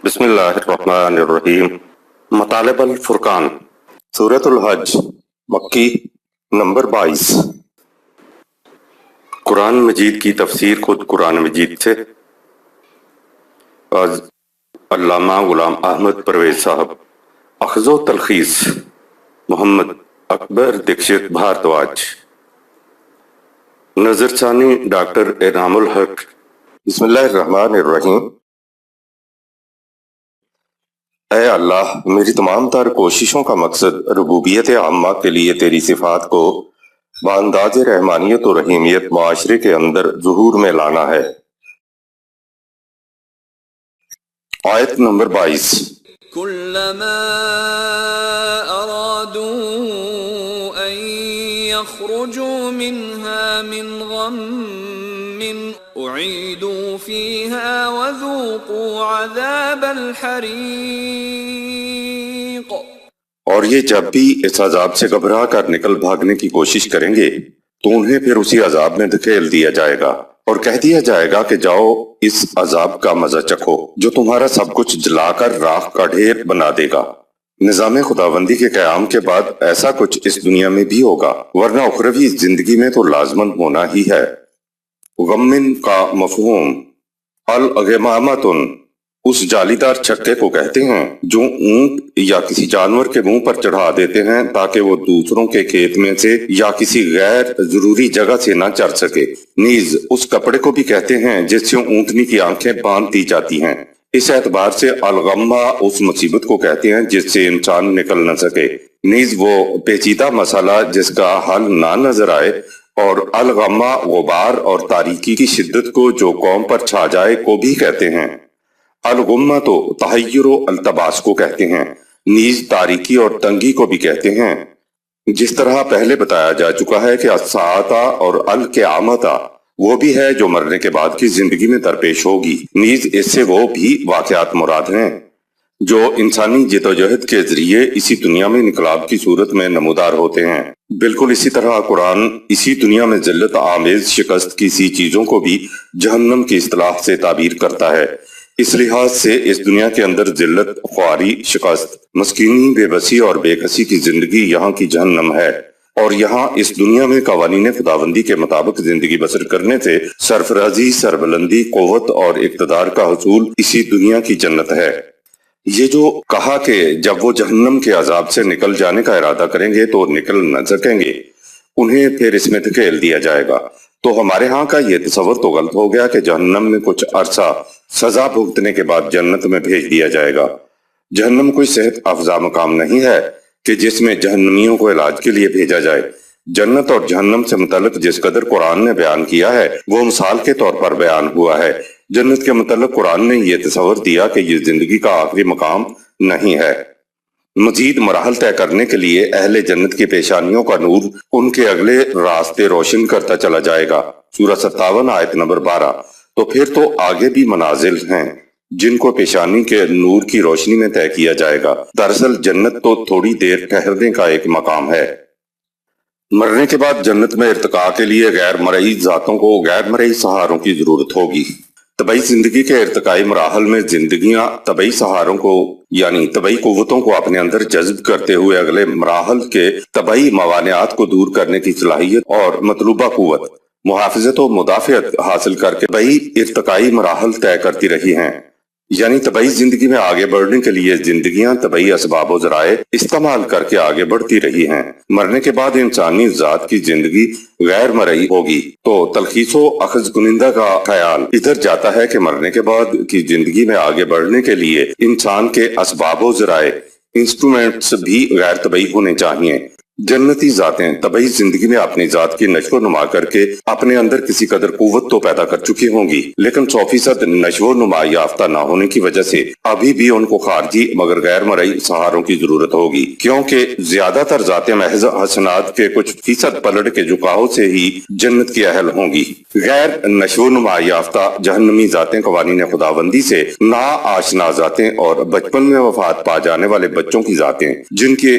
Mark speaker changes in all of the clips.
Speaker 1: بسم اللہ الرحمن الرحیم۔ مطالب الفرقان، سورۃ الحج، مکی، نمبر 22۔ قرآن مجید کی تفسیر خود قرآن مجید سے از علامہ غلام احمد پرویز صاحب، اخذ و تلخیص محمد اکبر دکشت بھارتواج، نظر ثانی ڈاکٹر انعام الحق۔ بسم اللہ الرحمن الرحیم۔ اے اللہ، میری تمام تر کوششوں کا مقصد ربوبیت عامہ کے لیے تیری صفات کو بانداز رحمانیت و رحیمیت معاشرے کے اندر ظہور میں لانا ہے۔ آیت نمبر 22۔
Speaker 2: كلما أرادوا أن يخرجوا منها من غم أعيدوا فيها وذوقوا عذاب الحريق۔
Speaker 1: اور یہ جب بھی اس عذاب سے گھبرا کر نکل بھاگنے کی کوشش کریں گے تو انہیں پھر اسی عذاب میں دھکیل دیا جائے گا اور کہہ دیا جائے گا کہ جاؤ اس عذاب کا مزہ چکھو جو تمہارا سب کچھ جلا کر راکھ کا ڈھیر بنا دے گا۔ نظام خداوندی کے قیام کے بعد ایسا کچھ اس دنیا میں بھی ہوگا، ورنہ اخروی زندگی میں تو لازماً ہونا ہی ہے۔ غمن کا مفہوم الغمامتن اس جالی دار چھکے کو کہتے ہیں جو اونٹ یا کسی جانور کے منہ پر چڑھا دیتے ہیں تاکہ وہ دوسروں کے کھیت میں سے یا کسی غیر ضروری جگہ سے نہ چر سکے۔ نیز اس کپڑے کو بھی کہتے ہیں جس سے اونٹنی کی آنکھیں باندھ دی جاتی ہیں۔ اس اعتبار سے الغمہ اس مصیبت کو کہتے ہیں جس سے انسان نکل نہ سکے۔ نیز وہ پیچیدہ مسئلہ جس کا حل نہ نظر آئے، اور الغمہ غبار اور تاریکی کی شدت کو جو قوم پر چھا جائے کو بھی کہتے ہیں۔ الغمہ تو تحیر و التباس کو کہتے ہیں، نیز تاریکی اور تنگی کو بھی کہتے ہیں۔ جس طرح پہلے بتایا جا چکا ہے کہ الساعتہ اور القیامتہ وہ بھی ہے جو مرنے کے بعد کی زندگی میں درپیش ہوگی، نیز اس سے وہ بھی واقعات مراد ہیں جو انسانی جدوجہد کے ذریعے اسی دنیا میں انقلاب کی صورت میں نمودار ہوتے ہیں۔ بالکل اسی طرح قرآن اسی دنیا میں ذلت آمیز شکست کی سی چیزوں کو بھی جہنم کی اصطلاح سے تعبیر کرتا ہے۔ اس لحاظ سے اس دنیا کے اندر ذلت، خواری، شکست، مسکینی، بے بسی اور بے کسی کی زندگی یہاں کی جہنم ہے، اور یہاں اس دنیا میں قوانین خداوندی کے مطابق زندگی بسر کرنے سے سرفرازی، سربلندی، قوت اور اقتدار کا حصول اسی دنیا کی جنت ہے۔ یہ جو کہا کہ جب وہ جہنم کے عذاب سے نکل جانے کا ارادہ کریں گے تو نکل نہ سکیں گے، انہیں پھر اس میں دھکیل دیا جائے گا، تو ہمارے ہاں کا یہ تصور تو غلط ہو گیا کہ جہنم میں کچھ عرصہ سزا بھگتنے کے بعد جنت میں بھیج دیا جائے گا۔ جہنم کوئی صحت افزا مقام نہیں ہے کہ جس میں جہنمیوں کو علاج کے لیے بھیجا جائے۔ جنت اور جہنم سے متعلق جس قدر قرآن نے بیان کیا ہے وہ مثال کے طور پر بیان ہوا ہے۔ جنت کے متعلق قرآن نے یہ تصور دیا کہ یہ زندگی کا آخری مقام نہیں ہے۔ مزید مراحل طے کرنے کے لیے اہل جنت کی پیشانیوں کا نور ان کے اگلے راستے روشن کرتا چلا جائے گا۔ سورہ 57 آیت نمبر 12۔ تو پھر تو آگے بھی منازل ہیں جن کو پیشانی کے نور کی روشنی میں طے کیا جائے گا۔ دراصل جنت تو تھوڑی دیر ٹھہرنے کا ایک مقام ہے۔ مرنے کے بعد جنت میں ارتقاء کے لیے غیر مرئی ذاتوں کو غیر مرئی سہاروں کی ضرورت ہوگی۔ طبعی زندگی کے ارتقائی مراحل میں زندگیاں طبعی سہاروں کو یعنی طبعی قوتوں کو اپنے اندر جذب کرتے ہوئے اگلے مراحل کے طبعی موانعات کو دور کرنے کی صلاحیت اور مطلوبہ قوت، محافظت و مدافعت حاصل کر کے طبعی ارتقائی مراحل طے کرتی رہی ہیں۔ یعنی طبعی زندگی میں آگے بڑھنے کے لیے زندگیاں طبعی اسباب و ذرائع استعمال کر کے آگے بڑھتی رہی ہیں۔ مرنے کے بعد انسانی ذات کی زندگی غیر مرئی ہوگی، تو تلخیص و اخذ کنندہ کا خیال ادھر جاتا ہے کہ مرنے کے بعد کی زندگی میں آگے بڑھنے کے لیے انسان کے اسباب و ذرائع، انسٹرومنٹس بھی غیر طبعی ہونے چاہیے۔ جنتی ذاتیں طبعی زندگی میں اپنی ذات کی نشو و نما کر کے اپنے اندر کسی قدر قوت تو پیدا کر چکی ہوں گی، لیکن 100% نشو و نما یافتہ نہ ہونے کی وجہ سے ابھی بھی ان کو خارجی مگر غیر مرئی سہاروں کی ضرورت ہوگی، کیونکہ زیادہ تر ذاتیں محض حسنات کے کچھ فیصد پلٹ کے جھکاؤ سے ہی جنت کی اہل ہوں گی۔ غیر نشو و نما یافتہ جہنمی ذاتیں قوانین خداوندی سے نا آشنا ذاتیں اور بچپن میں وفات پا جانے والے بچوں کی ذاتیں جن کے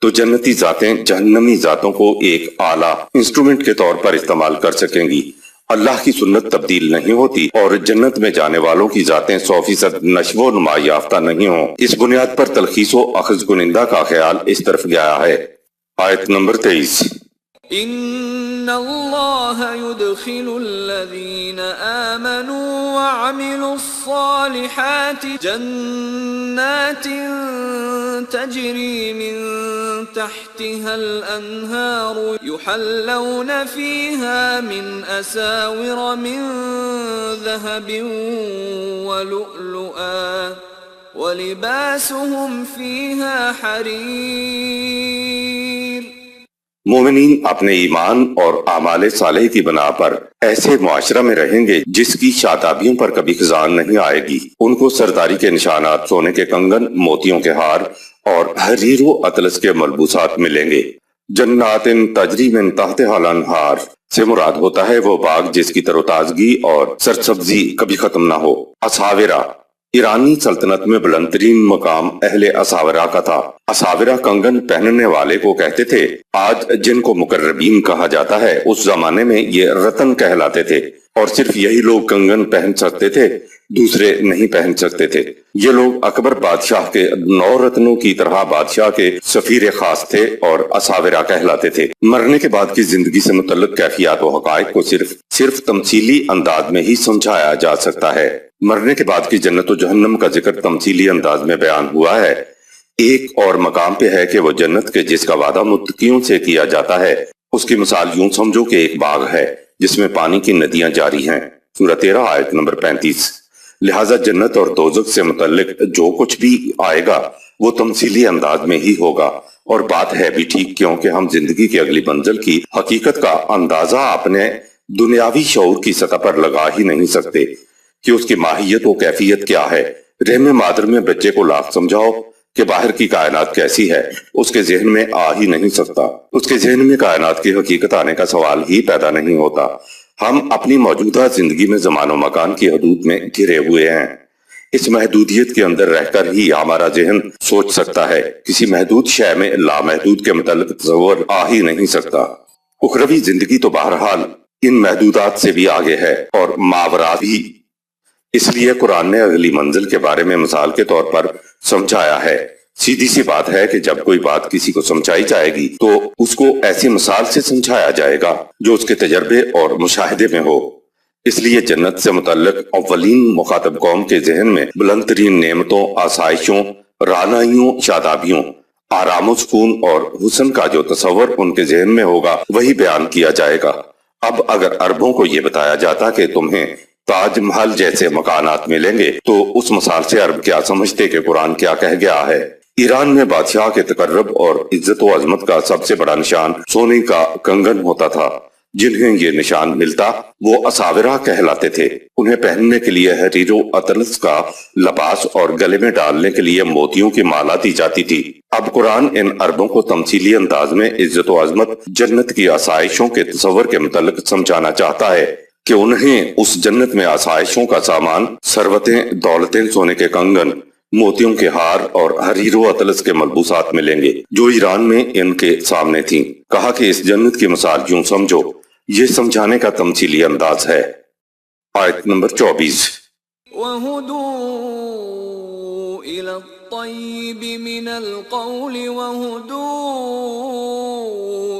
Speaker 1: تو جنتی ذاتیں جہنمی ذاتوں کو ایک اعلیٰ انسٹرومنٹ کے طور پر استعمال کر سکیں گی۔ اللہ کی سنت تبدیل نہیں ہوتی اور جنت میں جانے والوں کی ذاتیں 100% نشو و نما یافتہ نہیں ہوں۔ اس بنیاد پر تلخیص و اخذ کنندہ کا خیال اس طرف گیا ہے۔ آیت نمبر 23۔
Speaker 2: ان اللہ يدخل الذین آمنوا وعملوا الصالحات جنات تجری من تحتها الانہار يحلون فيها من اساور من ذهب ولؤلؤا ولباسهم فيها حرير۔
Speaker 1: مومنین اپنے ایمان اور اعمال صالح کی بنا پر ایسے معاشرہ میں رہیں گے جس کی شادابیوں پر کبھی خزان نہیں آئے گی۔ ان کو سرداری کے نشانات، سونے کے کنگن، موتیوں کے ہار اور حریر و اطلس کے ملبوسات ملیں گے۔ جنات تجری من تحتها الانہار سے مراد ہوتا ہے وہ باغ جس کی تر و تازگی اور سرسبزی کبھی ختم نہ ہو۔ اساورہ ایرانی سلطنت میں بلند ترین مقام اہل اساورہ کا تھا۔ اساورہ کنگن پہننے والے کو کہتے تھے۔ آج جن کو مقربین کہا جاتا ہے، اس زمانے میں یہ رتن کہلاتے تھے اور صرف یہی لوگ کنگن پہن سکتے تھے، دوسرے نہیں پہن سکتے تھے۔ یہ لوگ اکبر بادشاہ کے 9 رتنوں کی طرح بادشاہ کے سفیر خاص تھے اور اساورہ کہلاتے تھے۔ مرنے کے بعد کی زندگی سے متعلق کیفیات و حقائق کو صرف تمثیلی انداز میں ہی سمجھایا جا سکتا ہے۔ مرنے کے بعد کی جنت و جہنم کا ذکر تمثیلی انداز میں بیان ہوا ہے۔ ایک اور مقام پہ ہے کہ وہ جنت کے جس کا وعدہ متقیوں سے کیا جاتا ہے، اس کی مثال یوں سمجھو کہ ایک باغ ہے جس میں پانی کی ندیاں جاری ہیں۔ سورہ 13 آیت نمبر 35۔ لہٰذا جنت اور دوزخ سے متعلق جو کچھ بھی آئے گا وہ تمثیلی انداز میں ہی ہوگا، اور بات ہے بھی ٹھیک، کیونکہ ہم زندگی کی اگلی منزل کی حقیقت کا اندازہ اپنے دنیاوی شعور کی سطح پر لگا ہی نہیں سکتے کہ اس کی ماہیت و کیفیت کیا ہے۔ رحم مادر میں بچے کو لاکھ سمجھاؤ کہ باہر کی کائنات کیسی ہے، اس کے ذہن میں آ ہی نہیں سکتا۔ اس کے ذہن میں کائنات کی حقیقت آنے کا سوال ہی پیدا نہیں ہوتا۔ ہم اپنی موجودہ زندگی میں زمان و مکان کی حدود میں گھرے ہوئے ہیں۔ اس محدودیت کے اندر رہ کر ہی ہمارا ذہن سوچ سکتا ہے۔ کسی محدود شے میں لامحدود کے متعلق تصور آ ہی نہیں سکتا۔ اخروی زندگی تو بہرحال ان محدودات سے بھی آگے ہے اور ماورا بھی۔ اس لیے قرآن نے اگلی منزل کے بارے میں مثال کے طور پر سمجھایا ہے۔ سیدھی سی بات ہے کہ جب کوئی بات کسی کو سمجھائی جائے گی تو اس کو ایسی مثال سے سمجھایا جائے گا جو اس کے تجربے اور مشاہدے میں ہو۔ اس لیے جنت سے متعلق اولین مخاطب قوم کے ذہن میں بلند ترین نعمتوں، آسائشوں، رعنائیوں، شادابیوں، آرام و سکون اور حسن کا جو تصور ان کے ذہن میں ہوگا وہی بیان کیا جائے گا۔ اب اگر عربوں کو یہ بتایا جاتا کہ تمہیں تاج محل جیسے مکانات ملیں گے تو اس مثال سے عرب کیا سمجھتے کہ قرآن کیا کہہ گیا ہے۔ ایران میں بادشاہ کے تقرب اور عزت و عظمت کا سب سے بڑا نشان سونے کا کنگن ہوتا تھا۔ جنہیں یہ نشان ملتا وہ اساورہ کہلاتے تھے۔ انہیں پہننے کے لیے حریر و اطلس کا لباس اور گلے میں ڈالنے کے لیے موتیوں کی مالا دی جاتی تھی۔ اب قرآن ان عربوں کو تمثیلی انداز میں عزت و عظمت، جنت کی آسائشوں کے تصور کے متعلق سمجھانا چاہتا ہے کہ انہیں اس جنت میں آسائشوں کا سامان، ثروتیں، دولتیں، سونے کے کنگن، موتیوں کے ہار اور حریر و اطلس کے ملبوسات ملیں گے جو ایران میں ان کے سامنے تھیں۔ کہا کہ اس جنت کی مثال یوں سمجھو، یہ سمجھانے کا تمثیلی انداز ہے۔ آیت نمبر 24۔
Speaker 2: وَهُدُوا إِلَى الطَّيِّبِ مِنَ الْقَوْلِ وَهُدُوا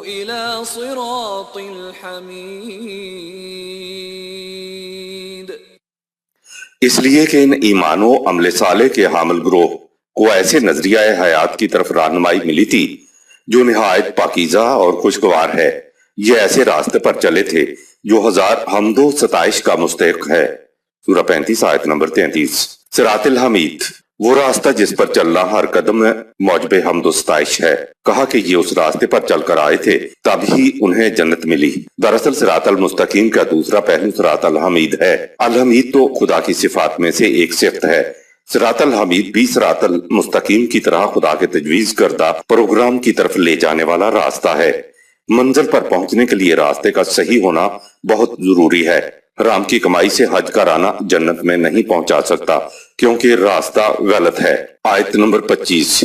Speaker 2: إِلَى صِرَاطِ الْحَمِيدِ۔
Speaker 1: اس لیے کہ ان ایمان و عمل صالح کے حامل گروہ کو ایسے نظریہ حیات کی طرف رہنمائی ملی تھی جو نہایت پاکیزہ اور خوشگوار ہے۔ یہ ایسے راستے پر چلے تھے جو ہزار حمد و ستائش کا مستحق ہے۔ سورہ 35 آیت نمبر 33۔ صراط الحمید، وہ راستہ جس پر چلنا ہر قدم میں موجب حمد و ستائش ہے۔ کہا کہ یہ اس راستے پر چل کر آئے تھے تب ہی انہیں جنت ملی۔ دراصل صراط المستقیم کا دوسرا پہلو صراط الحمید ہے۔ الحمید تو خدا کی صفات میں سے ایک صفت ہے۔ صراط الحمید بھی صراط المستقیم کی طرح خدا کے تجویز کردہ پروگرام کی طرف لے جانے والا راستہ ہے۔ منزل پر پہنچنے کے لیے راستے کا صحیح ہونا بہت ضروری ہے۔ حرام کی کمائی سے حج کرانا جنت میں نہیں پہنچا سکتا کیونکہ راستہ غلط ہے۔ آیت نمبر 25۔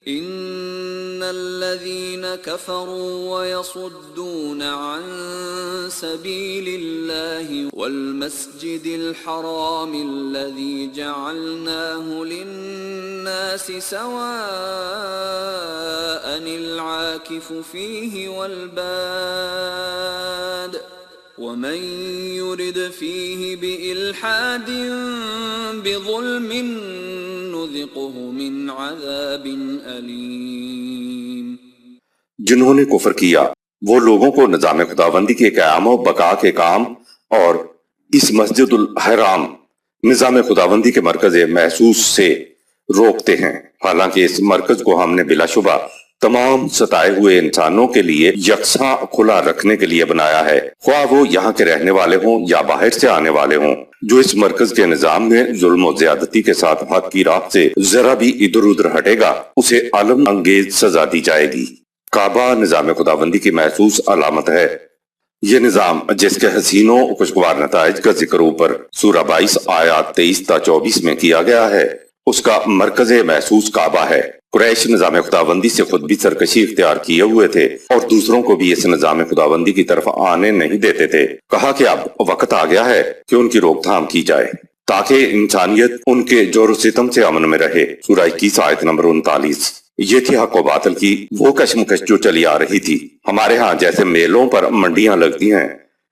Speaker 2: ان الذين كفروا ويصدون عن سبيل الله والمسجد الحرام الذي جعلناه للناس سواء العاكف فيه والباد ومن يرد فيه بإلحاد بظلم نذقه من عذاب أليم۔
Speaker 1: جنہوں نے کفر کیا وہ لوگوں کو نظام خداوندی کے قیام و بقا کے کام اور اس مسجد الحرام نظام خداوندی کے مرکز محسوس سے روکتے ہیں، حالانکہ اس مرکز کو ہم نے بلا شبہ تمام ستائے ہوئے انسانوں کے لیے یکساں کھلا رکھنے کے لیے بنایا ہے، خواہ وہ یہاں کے رہنے والے ہوں یا باہر سے آنے والے ہوں۔ جو اس مرکز کے نظام میں ظلم و زیادتی کے ساتھ حق کی راہ سے ذرا بھی ادھر ادھر ہٹے گا اسے عالم انگیز سزا دی جائے گی۔ کعبہ نظام خداوندی کی محسوس علامت ہے۔ یہ نظام جس کے حسین و خوشگوار نتائج کا ذکر اوپر سورہ 22 آیات 23 تا 24 میں کیا گیا ہے، اس کا مرکز محسوس کعبہ ہے۔ قریش نظام خداوندی سے خود بھی سرکشی اختیار کیے ہوئے تھے اور دوسروں کو بھی اس نظام خداوندی کی طرف آنے نہیں دیتے تھے۔ کہا کہ اب وقت آ گیا ہے کہ ان کی روک تھام کی جائے تاکہ انسانیت ان کے جور و ستم سے امن میں رہے۔ سورہ 21 آیت نمبر 39۔ یہ تھی حق و باطل کی وہ کشمکش جو چلی آ رہی تھی۔ ہمارے ہاں جیسے میلوں پر منڈیاں لگتی ہیں،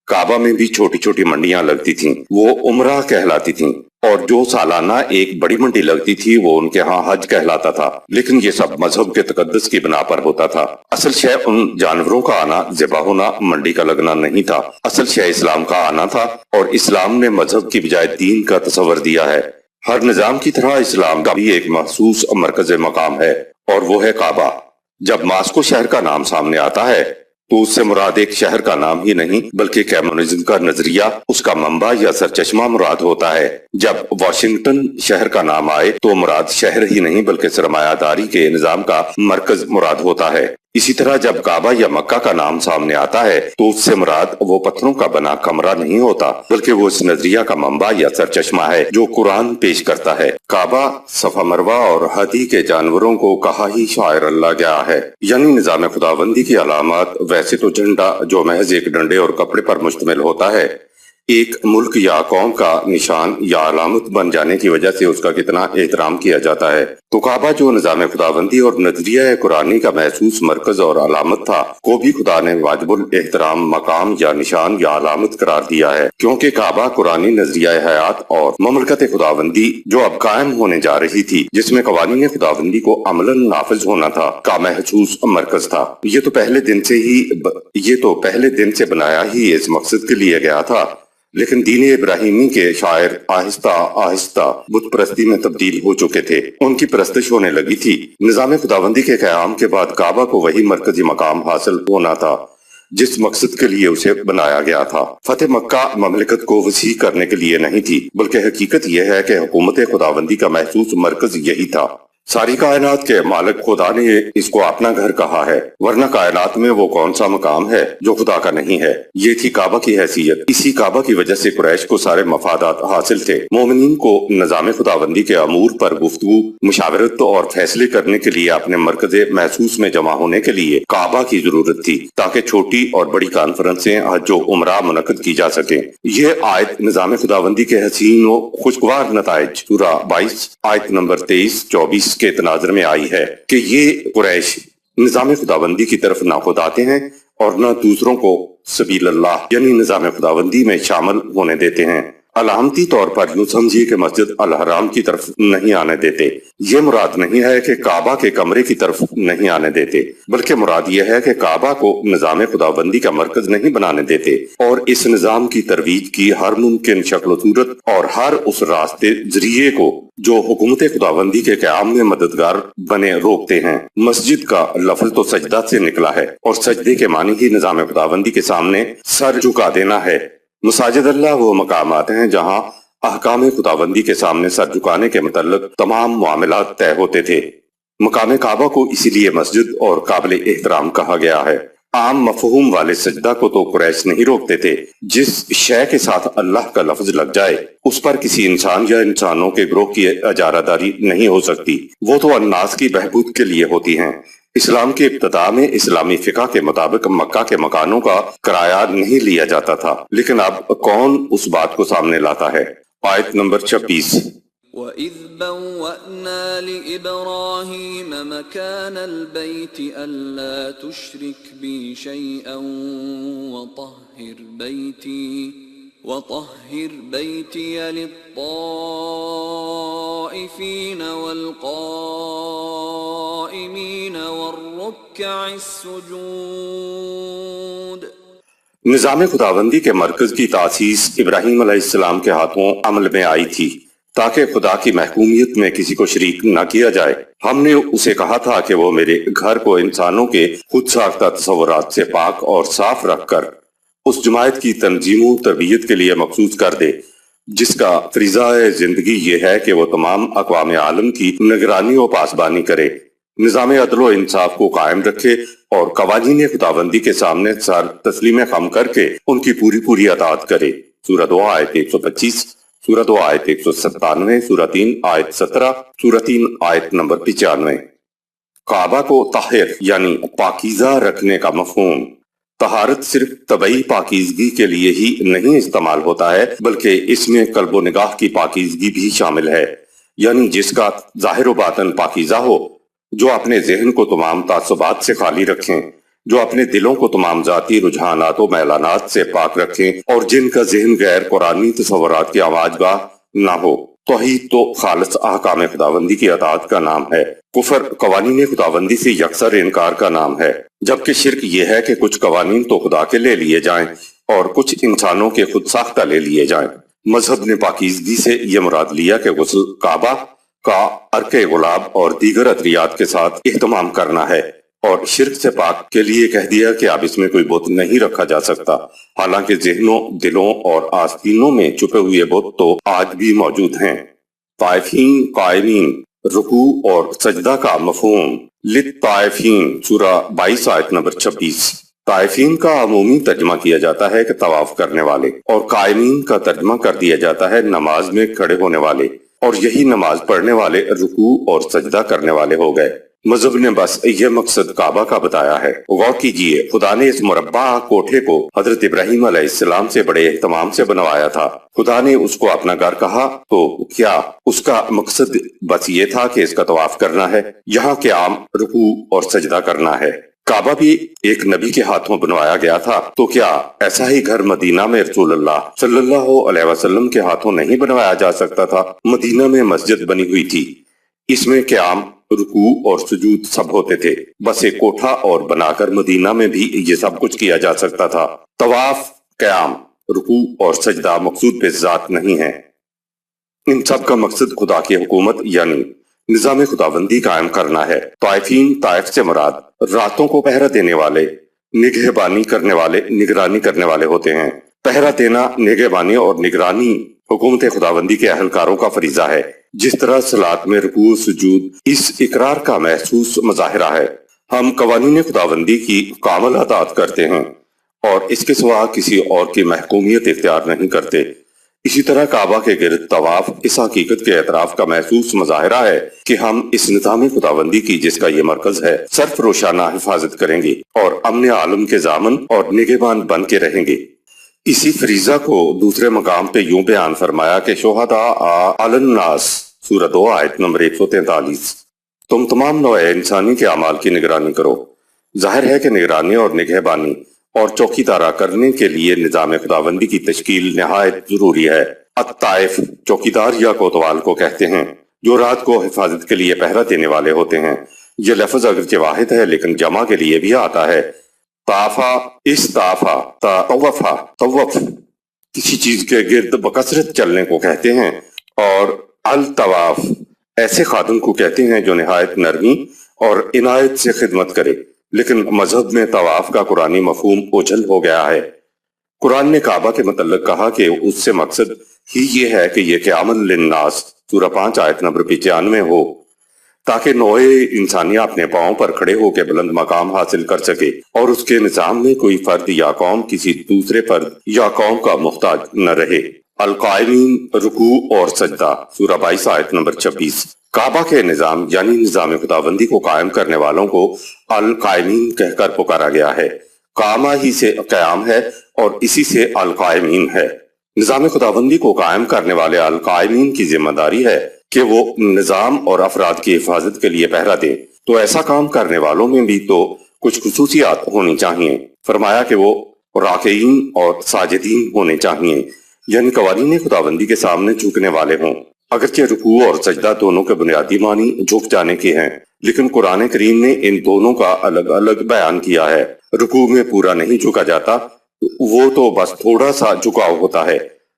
Speaker 1: کعبہ میں بھی چھوٹی چھوٹی منڈیاں لگتی تھیں، وہ عمرہ کہلاتی تھیں، اور جو سالانہ ایک بڑی منڈی لگتی تھی وہ ان کے ہاں حج کہلاتا تھا۔ لیکن یہ سب مذہب کے تقدس کی بنا پر ہوتا تھا۔ اصل شے ان جانوروں کا آنا، ذبح ہونا، منڈی کا لگنا نہیں تھا۔ اصل شے اسلام کا آنا تھا، اور اسلام نے مذہب کی بجائے دین کا تصور دیا ہے۔ ہر نظام کی طرح اسلام کا بھی ایک محسوس مرکز مقام ہے، اور وہ ہے کعبہ۔ جب ماسکو شہر کا نام سامنے آتا ہے تو اس سے مراد ایک شہر کا نام ہی نہیں بلکہ کمیونزم کا نظریہ، اس کا منبع یا سرچشمہ مراد ہوتا ہے۔ جب واشنگٹن شہر کا نام آئے تو مراد شہر ہی نہیں بلکہ سرمایہ داری کے نظام کا مرکز مراد ہوتا ہے۔ اسی طرح جب کعبہ یا مکہ کا نام سامنے آتا ہے تو اس سے مراد وہ پتھروں کا بنا کمرہ نہیں ہوتا بلکہ وہ اس نظریہ کا منبع یا سرچشمہ ہے جو قرآن پیش کرتا ہے۔ کعبہ، صفا مروہ اور ہدی کے جانوروں کو کہا ہی شاعر اللہ گیا ہے، یعنی نظام خداوندی کی علامات۔ ویسے تو جھنڈا جو محض ایک ڈنڈے اور کپڑے پر مشتمل ہوتا ہے ایک ملک یا قوم کا نشان یا علامت بن جانے کی وجہ سے اس کا کتنا احترام کیا جاتا ہے، تو کعبہ جو نظام خداوندی اور نظریہ قرآنی کا محسوس مرکز اور علامت تھا کو بھی خدا نے واجب الاحترام مقام یا نشان یا علامت قرار دیا ہے، کیونکہ کعبہ قرآنی نظریہ حیات اور مملکت خداوندی جو اب قائم ہونے جا رہی تھی، جس میں قوانین خداوندی کو عملاً نافذ ہونا تھا، کا محسوس مرکز تھا۔ یہ تو پہلے دن سے بنایا ہی اس مقصد کے لیے گیا تھا، لیکن دین ابراہیمی کے شاعر آہستہ آہستہ بت پرستی میں تبدیل ہو چکے تھے، ان کی پرستش ہونے لگی تھی۔ نظام خداوندی کے قیام کے بعد کعبہ کو وہی مرکزی مقام حاصل ہونا تھا جس مقصد کے لیے اسے بنایا گیا تھا۔ فتح مکہ مملکت کو وسیع کرنے کے لیے نہیں تھی بلکہ حقیقت یہ ہے کہ حکومت خداوندی کا محسوس مرکز یہی تھا۔ ساری کائنات کے مالک خدا نے اس کو اپنا گھر کہا ہے، ورنہ کائنات میں وہ کون سا مقام ہے جو خدا کا نہیں ہے۔ یہ تھی کعبہ کی حیثیت۔ اسی کعبہ کی وجہ سے قریش کو سارے مفادات حاصل تھے۔ مومنین کو نظام خداوندی کے امور پر گفتگو، مشاورت اور فیصلے کرنے کے لیے اپنے مرکز محسوس میں جمع ہونے کے لیے کعبہ کی ضرورت تھی تاکہ چھوٹی اور بڑی کانفرنسیں، حج و عمرہ منعقد کی جا سکیں۔ یہ آیت نظام خداوندی کے حسین و خوشگوار نتائج سورہ 22 آیت نمبر 23-24 کے تناظر میں آئی ہے کہ یہ قریش نظام خداوندی کی طرف نہ خود آتے ہیں اور نہ دوسروں کو سبیل اللہ یعنی نظام خداوندی میں شامل ہونے دیتے ہیں۔ علامتی طور پر یوں سمجھیے کہ مسجد الحرام کی طرف نہیں آنے دیتے۔ یہ مراد نہیں ہے کہ کعبہ کے کمرے کی طرف نہیں آنے دیتے بلکہ مراد یہ ہے کہ کعبہ کو نظام خداوندی کا مرکز نہیں بنانے دیتے اور اس نظام کی ترویج کی ہر ممکن شکل و صورت اور ہر اس راستے ذریعے کو جو حکومت خداوندی کے قیام میں مددگار بنے روکتے ہیں۔ مسجد کا لفظ تو سجدہ سے نکلا ہے اور سجدے کے معنی ہی نظام خداوندی کے سامنے سر جھکا دینا ہے۔ مساجد اللہ وہ مقامات ہیں جہاں احکام خداوندی کے سامنے سر جھکانے کے متعلق تمام معاملات طے ہوتے تھے۔ مقام کعبہ کو اسی لیے مسجد اور قابل احترام کہا گیا ہے۔ عام مفہوم والے سجدہ کو تو قریش نہیں روکتے تھے۔ جس شے کے ساتھ اللہ کا لفظ لگ جائے اس پر کسی انسان یا انسانوں کے گروہ کی اجارہ داری نہیں ہو سکتی، وہ تو الناس کی بہبود کے لیے ہوتی ہیں۔ اسلام کی ابتدا میں اسلامی فقہ کے مطابق مکہ کے مکانوں کا کرایہ نہیں لیا جاتا تھا، لیکن اب کون اس بات کو سامنے لاتا ہے؟ آیت نمبر 26۔
Speaker 2: وَإِذْ بَوَّأْنَا لِإِبْرَاهِيمَ مَكَانَ الْبَيْتِ أَلَّا تُشْرِكْ بِي شَيْئًا وَطَهِّرْ بَيْتِيَ لِلطَّائِفِينَ وَالْقَائِمِينَ وَالرُّكَّعِ السُّجُودِ۔
Speaker 1: نظام خداوندی کے مرکز کی تاسیس ابراہیم علیہ السلام کے ہاتھوں عمل میں آئی تھی تاکہ خدا کی محکومیت میں کسی کو شریک نہ کیا جائے۔ ہم نے اسے کہا تھا کہ وہ میرے گھر کو انسانوں کے خود ساختہ تصورات سے پاک اور صاف رکھ کر اس جماعت کی تنظیم و تربیت کے لیے مخصوص کر دے جس کا فریضہ زندگی یہ ہے کہ وہ تمام اقوام عالم کی نگرانی و پاسبانی کرے، نظام عدل و انصاف کو قائم رکھے اور قوانین خداوندی کے سامنے سر تسلیم خم کر کے ان کی پوری اطاعت کرے۔ سورہ 2 آیت 125، سورہ 2 آیت 197، سورہ 3 آیت 17، سورہ 3 آیت نمبر 95۔ کعبہ کو طاہر یعنی پاکیزہ رکھنے کا مفہوم طہارت صرف طبعی پاکیزگی کے لیے ہی نہیں استعمال ہوتا ہے، بلکہ اس میں قلب و نگاہ کی پاکیزگی بھی شامل ہے، یعنی جس کا ظاہر و باطن پاکیزہ ہو، جو اپنے ذہن کو تمام تعصبات سے خالی رکھیں، جو اپنے دلوں کو تمام ذاتی رجحانات و میلانات سے پاک رکھیں اور جن کا ذہن غیر قرآنی تصورات کی آواز گاہ نہ ہو۔ توحید تو خالص احکام خداوندی کی اطاعت کا نام ہے، کفر قوانین خداوندی سے یکسر انکار کا نام ہے، جبکہ شرک یہ ہے کہ کچھ قوانین تو خدا کے لے لیے جائیں اور کچھ انسانوں کے خود ساختہ لے لیے جائیں۔ مذہب نے پاکیزگی سے یہ مراد لیا کہ غسل کعبہ کا عرق گلاب اور دیگر عطریات کے ساتھ اہتمام کرنا ہے، اور شرک سے پاک کے لیے کہہ دیا کہ اب اس میں کوئی بت نہیں رکھا جا سکتا، حالانکہ ذہنوں، دلوں اور آستینوں میں چھپے ہوئے بت تو آج بھی موجود ہیں۔ طائفین، قائمین، رکوع اور سجدہ کا مفہوم للطائفین، سورہ 22 آیت نمبر 26۔ طائفین کا عمومی ترجمہ کیا جاتا ہے کہ طواف کرنے والے، اور قائمین کا ترجمہ کر دیا جاتا ہے نماز میں کھڑے ہونے والے، اور یہی نماز پڑھنے والے رکوع اور سجدہ کرنے والے ہو گئے۔ مذہب نے بس یہ مقصد کعبہ کا بتایا ہے۔ غور کیجئے، خدا نے اس مربع کوٹھے کو حضرت ابراہیم علیہ السلام سے بڑے اہتمام سے بنوایا تھا۔ خدا نے اس کو اپنا گھر کہا تو کیا اس کا مقصد بس یہ تھا کہ اس کا طواف کرنا ہے؟ یہاں قیام، رکوع اور سجدہ کرنا ہے۔ کعبہ بھی ایک نبی کے ہاتھوں بنوایا گیا تھا، تو کیا ایسا ہی گھر مدینہ میں رسول اللہ صلی اللہ علیہ وسلم کے ہاتھوں نہیں بنوایا جا سکتا تھا؟ مدینہ میں مسجد بنی ہوئی تھی، اس میں قیام، رکوع اور سجود سب ہوتے تھے، بس ایک کوٹھا اور بنا کر مدینہ میں بھی یہ سب کچھ کیا جا سکتا تھا۔ طواف، قیام، رکوع اور سجدہ مقصود بے ذات نہیں ہے، ان سب کا مقصد خدا کی حکومت یعنی نظام خداوندی قائم کرنا ہے۔ طائفین، طائف سے مراد راتوں کو پہرا دینے والے، نگہبانی کرنے والے، نگرانی کرنے والے ہوتے ہیں۔ پہرا دینا، نگہبانی اور نگرانی حکومت خداوندی کے اہلکاروں کا فریضہ ہے، جس طرح صلاۃ میں رکوع سجود اس اقرار کا محسوس مظاہرہ ہے۔ ہم قوانین خداوندی کی کامل اطاعت کرتے ہیں اور اس کے سوا کسی اور کی محکومیت اختیار نہیں کرتے۔ اسی طرح کعبہ کے گرد طواف اس حقیقت کے اعتراف کا محسوس مظاہرہ ہے کہ ہم اس نظام خداوندی کی جس کا یہ مرکز ہے سرف روشانہ حفاظت کریں گے اور امن عالم کے ضامن اور نگہبان بن کے رہیں گے۔ اسی فریضہ کو دوسرے مقام پہ یوں بیان فرمایا کہ شہداء علی الناس، سورہ 2 آیت نمبر 143۔ تم تمام نوع انسانی کے اعمال کی نگرانی کرو۔ ظاہر ہے کہ نگرانی اور نگہبانی اور چوکی دارہ کرنے کے لیے نظام خداوندی کی تشکیل نہایت ضروری ہے۔ الطائف چوکیدار یا کوتوال کو کہتے ہیں، جو رات کو حفاظت کے لیے پہرا دینے والے ہوتے ہیں۔ یہ لفظ اگرچہ واحد ہے لیکن جمع کے لیے بھی آتا ہے۔ طافا، استافا، طوفا، طوف کسی چیز کے گرد بکثرت چلنے کو کہتے ہیں، اور الطواف ایسے خادم کو کہتے ہیں جو نہایت نرمی اور عنایت سے خدمت کرے۔ لیکن مذہب میں طواف کا قرآنی مفہوم اوجھل ہو گیا ہے۔ قرآن نے کعبہ کے متعلق کہا کہ اس سے مقصد ہی یہ ہے کہ یہ قیام للناس، سورہ 5 آیت نمبر 95 ہو، تاکہ نوع انسانیہ اپنے پاؤں پر کھڑے ہو کے بلند مقام حاصل کر سکے اور اس کے نظام میں کوئی فرد یا قوم کسی دوسرے فرد یا قوم کا محتاج نہ رہے۔ القائمین، رکوع اور سجدہ، سورہ 22 آیت نمبر 26۔ کعبہ کے نظام یعنی نظام خداوندی کو قائم کرنے والوں کو القائمین کہہ کر پکارا گیا ہے۔ قامہ ہی سے قیام ہے اور اسی سے القائمین ہے۔ نظام خداوندی کو قائم کرنے والے القائمین کی ذمہ داری ہے کہ وہ نظام اور افراد کی حفاظت کے لیے پہرا دیں، تو ایسا کام کرنے والوں میں بھی تو کچھ خصوصیات ہونی چاہیے۔ فرمایا کہ وہ راکعین اور ساجدین ہونے چاہیے، یعنی قوانین خداوندی کے سامنے جھکنے والے ہوں۔ اگرچہ رکوع اور سجدہ دونوں کے بنیادی معنی جھک جانے کے ہیں، لیکن قرآن کریم نے ان دونوں کا الگ الگ بیان کیا ہے۔ رکوع میں پورا نہیں جھکا جاتا، وہ تو بس تھوڑا سا جھکاؤ ہوتا ہے۔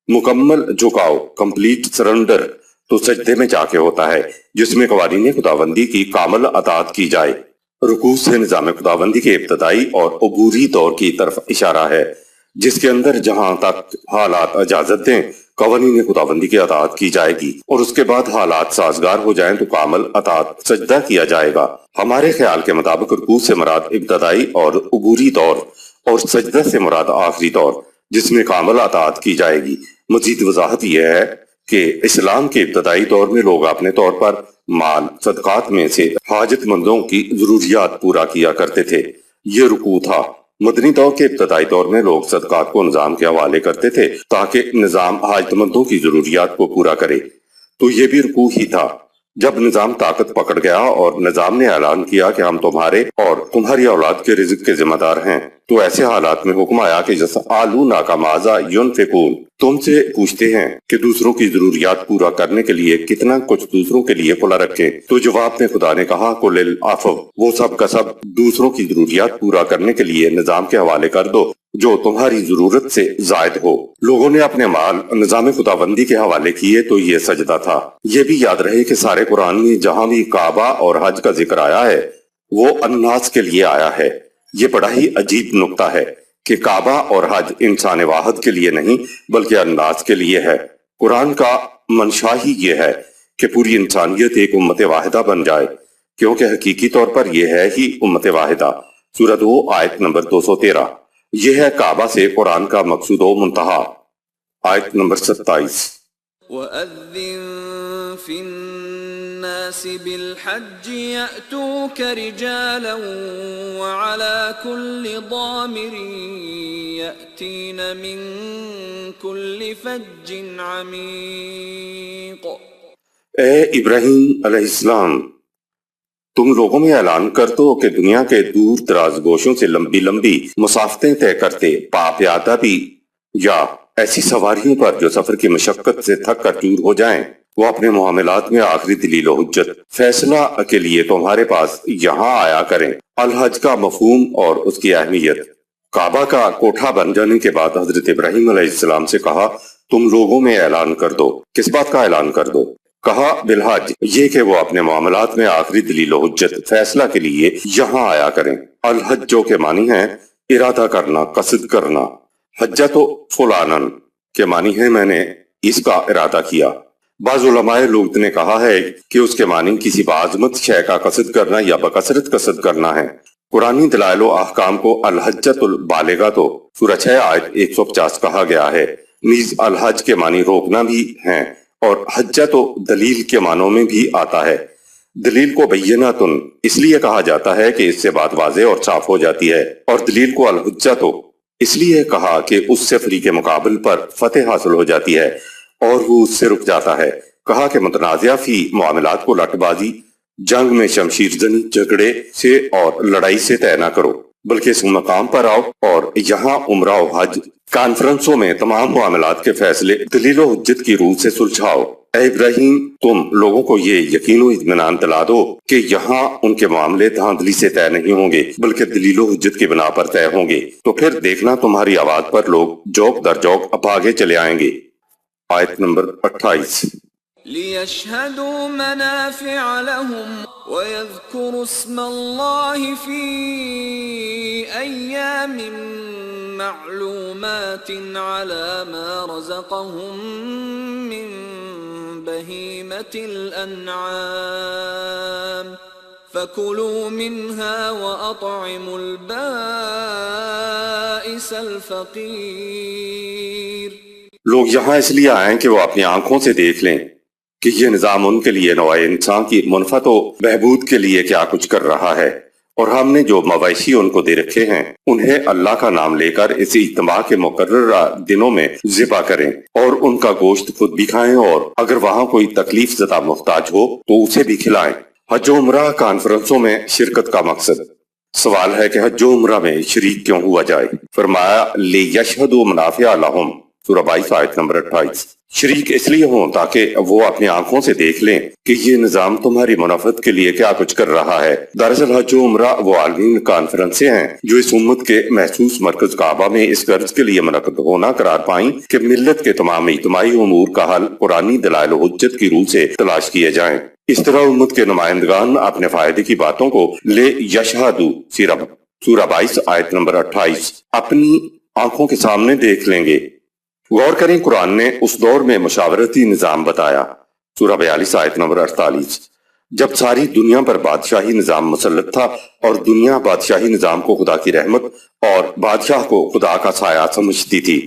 Speaker 1: مکمل جھکاؤ، کمپلیٹ سرنڈر، تو سجدے میں جا کے ہوتا ہے، جس میں قوانین خداوندی کی کامل اطاعت کی جائے۔ رکوع سے نظام خداوندی کے ابتدائی اور عبوری دور کی طرف اشارہ ہے، جس کے اندر جہاں تک حالات اجازت دیں قوانین خداوندی کی اطاعت کی جائے گی، اور اس کے بعد حالات سازگار ہو جائیں تو کامل اطاعت سجدہ کیا جائے گا۔ ہمارے خیال کے مطابق رکوع سے مراد ابتدائی اور عبوری دور، اور سجدہ سے مراد آخری دور جس میں کامل اطاعت کی جائے گی۔ مزید وضاحت یہ ہے کہ اسلام کے ابتدائی دور میں لوگ اپنے طور پر مال صدقات میں سے حاجت مندوں کی ضروریات پورا کیا کرتے تھے، یہ رکوع تھا۔ مدنی دور کے ابتدائی دور میں لوگ صدقات کو نظام کے حوالے کرتے تھے تاکہ نظام حاجت مندوں کی ضروریات کو پورا کرے، تو یہ بھی رکوع ہی تھا۔ جب نظام طاقت پکڑ گیا اور نظام نے اعلان کیا کہ ہم تمہارے اور تمہاری اولاد کے رزق کے ذمہ دار ہیں، تو ایسے حالات میں حکم آیا کہ یسألونک ماذا ينفقون، تم سے پوچھتے ہیں کہ دوسروں کی ضروریات پورا کرنے کے لیے کتنا کچھ دوسروں کے لیے کھلا رکھیں، تو جواب میں خدا نے کہا قل العفو، وہ سب کا سب دوسروں کی ضروریات پورا کرنے کے لیے نظام کے حوالے کر دو جو تمہاری ضرورت سے زائد ہو۔ لوگوں نے اپنے مال نظام خداوندی کے حوالے کیے تو یہ سجدہ تھا۔ یہ بھی یاد رہے کہ سارے قرآن میں جہاں بھی کعبہ اور حج کا ذکر آیا ہے وہ الناس کے لیے آیا ہے۔ یہ بڑا ہی عجیب نکتہ ہے کہ کعبہ اور حج انسان واحد کے لیے نہیں بلکہ الناس کے لیے ہے۔ قرآن کا منشا ہی یہ ہے کہ پوری انسانیت ایک امت واحدہ بن جائے، کیونکہ حقیقی طور پر یہ ہے ہی امت واحدہ۔ سورہ 2 آیت نمبر 213۔ یہ ہے کعبہ سے قرآن کا مقصود و منتہا۔ آیت نمبر 27۔
Speaker 2: وَأَذِّن فِي النَّاسِ بِالْحَجِّ يَأْتُوكَ رِجَالًا وَعَلَى كُلِّ ضَامِرٍ يَأْتِينَ مِن كُلِّ فَجٍّ عَمِيقٍ۔
Speaker 1: اے ابراہیم علیہ السلام، تم لوگوں میں اعلان کر دو کہ دنیا کے دور دراز گوشوں سے لمبی لمبی مسافتیں طے کرتے، پیادہ بھی یا ایسی سواریوں پر جو سفر کی مشقت سے تھک کر چور ہو جائیں، وہ اپنے معاملات میں آخری دلیل و حجت فیصلہ کے لیے تمہارے پاس یہاں آیا کریں۔ الحج کا مفہوم اور اس کی اہمیت۔ کعبہ کا کوٹھا بن جانے کے بعد حضرت ابراہیم علیہ السلام سے کہا تم لوگوں میں اعلان کر دو۔ کس بات کا اعلان کر دو؟ کہا بالحج، یہ کہ وہ اپنے معاملات میں آخری دلیل و حجت فیصلہ کے لیے یہاں آیا کریں۔ الحج جو کے معنی ہے ارادہ کرنا، قصد کرنا۔ حجت و فلانن کے معنی ہے میں نے اس کا ارادہ کیا۔ بعض علماء لغت نے کہا ہے کہ اس کے معنی کسی بعظمت شے کا قصد کرنا یا بکثرت قصد کرنا ہے۔ قرآنی دلائل و احکام کو الحجت البالغہ تو سورہ 6 آیت 150 کہا گیا ہے۔ نیز الحج کے معنی روکنا بھی ہیں، اور حجت و دلیل کے معنوں میں بھی آتا ہے۔ دلیل کو بیناتن اس لیے کہا جاتا ہے کہ اس سے بات واضح اور صاف ہو جاتی ہے، اور دلیل کو الحجت اس لیے کہا کہ اس سے فریق مقابل پر فتح حاصل ہو جاتی ہے اور وہ اس سے رک جاتا ہے۔ کہا کہ متنازعہ فی معاملات کو لٹ بازی، جنگ میں شمشیر زنی، جھگڑے سے اور لڑائی سے طے نہ کرو، بلکہ اس مقام پر آؤ اور یہاں عمرہ و حج کانفرنسوں میں تمام معاملات کے فیصلے دلیل و حجت کی روح سے سلجھاؤ۔ اے ابراہیم، تم لوگوں کو یہ یقین و اطمینان دلا دو کہ یہاں ان کے معاملے دھاندلی سے طے نہیں ہوں گے بلکہ دلیل و حجت کی بنا پر طے ہوں گے، تو پھر دیکھنا تمہاری آواز پر لوگ جوک در جوک آگے چلے آئیں گے۔ آیت نمبر 28۔
Speaker 2: لِيَشْهَدُوا مَنَافِعَ لَهُمْ وَيَذْكُرُوا اسْمَ اللَّهِ فِي أَيَّامٍ مَّعْلُومَاتٍ عَلَى مَا رَزَقَهُم مِّن بَهِيمَةِ الْأَنْعَامِ فَكُلُوا مِنْهَا وَأَطْعِمُوا الْبَائِسَ الْفَقِيرَ۔
Speaker 1: لوگ یہاں اس لیے آئیں کہ وہ اپنی آنکھوں سے دیکھ لیں کہ یہ نظام ان کے لیے نوع انسان کی منفعت و بہبود کے لیے کیا کچھ کر رہا ہے، اور ہم نے جو مویشی ان کو دے رکھے ہیں انہیں اللہ کا نام لے کر اس اجتماع کے مقررہ دنوں میں ذبح کریں اور ان کا گوشت خود بھی کھائیں، اور اگر وہاں کوئی تکلیف زدہ محتاج ہو تو اسے بھی کھلائیں۔ حج و عمرہ کانفرنسوں میں شرکت کا مقصد۔ سوال ہے کہ حج و عمرہ میں شریک کیوں ہوا جائے؟ فرمایا لِیَشْهَدُوا مَنَافِعَ لَهُمْ، سورہ 22 آیت نمبر 28۔ شریک اس لیے ہوں تاکہ وہ اپنی آنکھوں سے دیکھ لیں کہ یہ نظام تمہاری منافعت کے لیے کیا کچھ کر رہا ہے۔ دراصل حج و عمرہ وہ عالمین کانفرنسیں ہیں جو اس امت کے محسوس مرکز کعبہ میں اس غرض کے لیے منعقد ہونا قرار پائیں کہ ملت کے تمام اجتماعی امور کا حل قرآنی دلائل و حجت کی روح سے تلاش کیے جائیں۔ اس طرح امت کے نمائندگان اپنے فائدے کی باتوں کو لِیَشْهَدُوا، سورہ 22 آیت نمبر 28 اپنی آنکھوں کے سامنے دیکھ لیں گے۔ غور کریں، قرآن نے اس دور میں مشاورتی نظام بتایا، سورہ 42 آیت نمبر 48، جب ساری دنیا پر بادشاہی نظام مسلط تھا اور دنیا بادشاہی نظام کو خدا کی رحمت اور بادشاہ کو خدا کا سایہ سمجھتی تھی۔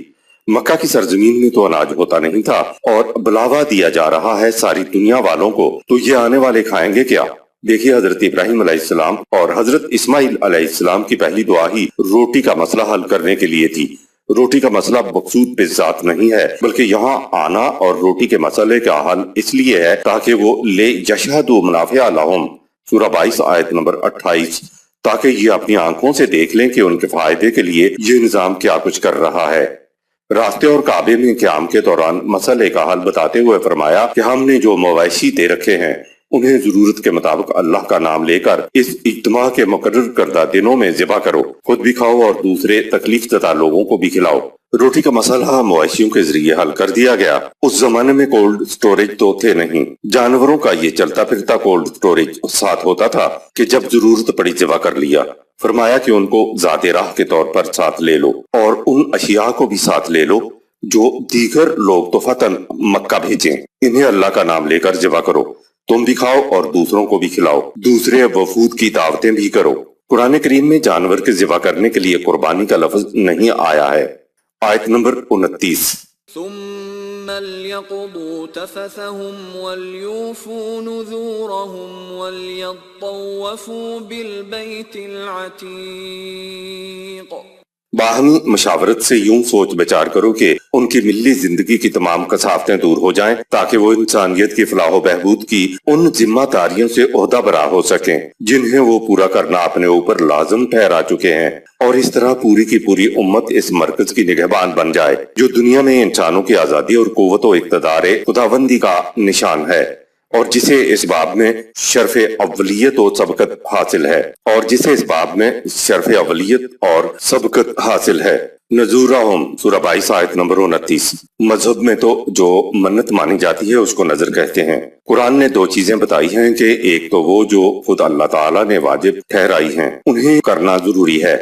Speaker 1: مکہ کی سرزمین میں تو اناج ہوتا نہیں تھا اور بلاوا دیا جا رہا ہے ساری دنیا والوں کو، تو یہ آنے والے کھائیں گے کیا؟ دیکھیے، حضرت ابراہیم علیہ السلام اور حضرت اسماعیل علیہ السلام کی پہلی دعا ہی روٹی کا مسئلہ حل کرنے کے لیے تھی۔ روٹی کا مسئلہ مقصود پہ ذات نہیں ہے، بلکہ یہاں آنا اور روٹی کے مسئلے کا حل اس لیے ہے تاکہ وہ لِیَشْهَدُوا مَنَافِعَ لَهُمْ، سورہ 22 آیت نمبر 28، تاکہ یہ اپنی آنکھوں سے دیکھ لیں کہ ان کے فائدے کے لیے یہ نظام کیا کچھ کر رہا ہے۔ راستے اور کعبے میں قیام کے دوران مسئلے کا حل بتاتے ہوئے فرمایا کہ ہم نے جو مویشی دے رکھے ہیں انہیں ضرورت کے مطابق اللہ کا نام لے کر اس اجتماع کے مقرر کردہ دنوں میں ذبح کرو، خود بھی کھاؤ اور دوسرے تکلیف زدہ لوگوں کو بھی کھلاؤ۔ روٹی کا مسئلہ مویشیوں کے ذریعے حل کر دیا گیا۔ اس زمانے میں کولڈ سٹوریج تو تھے نہیں، جانوروں کا یہ چلتا پھرتا کولڈ سٹوریج ساتھ ہوتا تھا کہ جب ضرورت پڑی ذبح کر لیا۔ فرمایا کہ ان کو ذات راہ کے طور پر ساتھ لے لو اور ان اشیاء کو بھی ساتھ لے لو جو دیگر لوگ تو فتن مکہ بھیجیں، انہیں اللہ کا نام لے کر ذبح کرو، تم بھی کھاؤ اور دوسروں کو بھی کھلاؤ، دوسرے وفود کی دعوتیں بھی کرو۔ قرآن کریم میں جانور کے ذبح کرنے کے لیے قربانی کا لفظ نہیں آیا ہے۔ آیت نمبر 29۔
Speaker 2: ثم ليقضوا تفثهم وليوفوا نذورهم وليطوفوا بالبيت العتيق۔
Speaker 1: باہمی مشاورت سے یوں سوچ بچار کرو کہ ان کی ملی زندگی کی تمام کثافتیں دور ہو جائیں تاکہ وہ انسانیت کی فلاح و بہبود کی ان ذمہ داریوں سے عہدہ برا ہو سکیں جنہیں وہ پورا کرنا اپنے اوپر لازم ٹھہرا چکے ہیں، اور اس طرح پوری کی پوری امت اس مرکز کی نگہبان بن جائے جو دنیا میں انسانوں کی آزادی اور قوت و اقتدار خداوندی کا نشان ہے، اور جسے اس باب میں شرف اولیت و سبقت حاصل ہے نذورہم، سورہ 22 آیت نمبر 29۔ مذہب میں تو جو منت مانی جاتی ہے اس کو نظر کہتے ہیں۔ قرآن نے دو چیزیں بتائی ہیں کہ ایک تو وہ جو خود اللہ تعالیٰ نے واجب ٹھہرائی ہیں، انہیں کرنا ضروری ہے،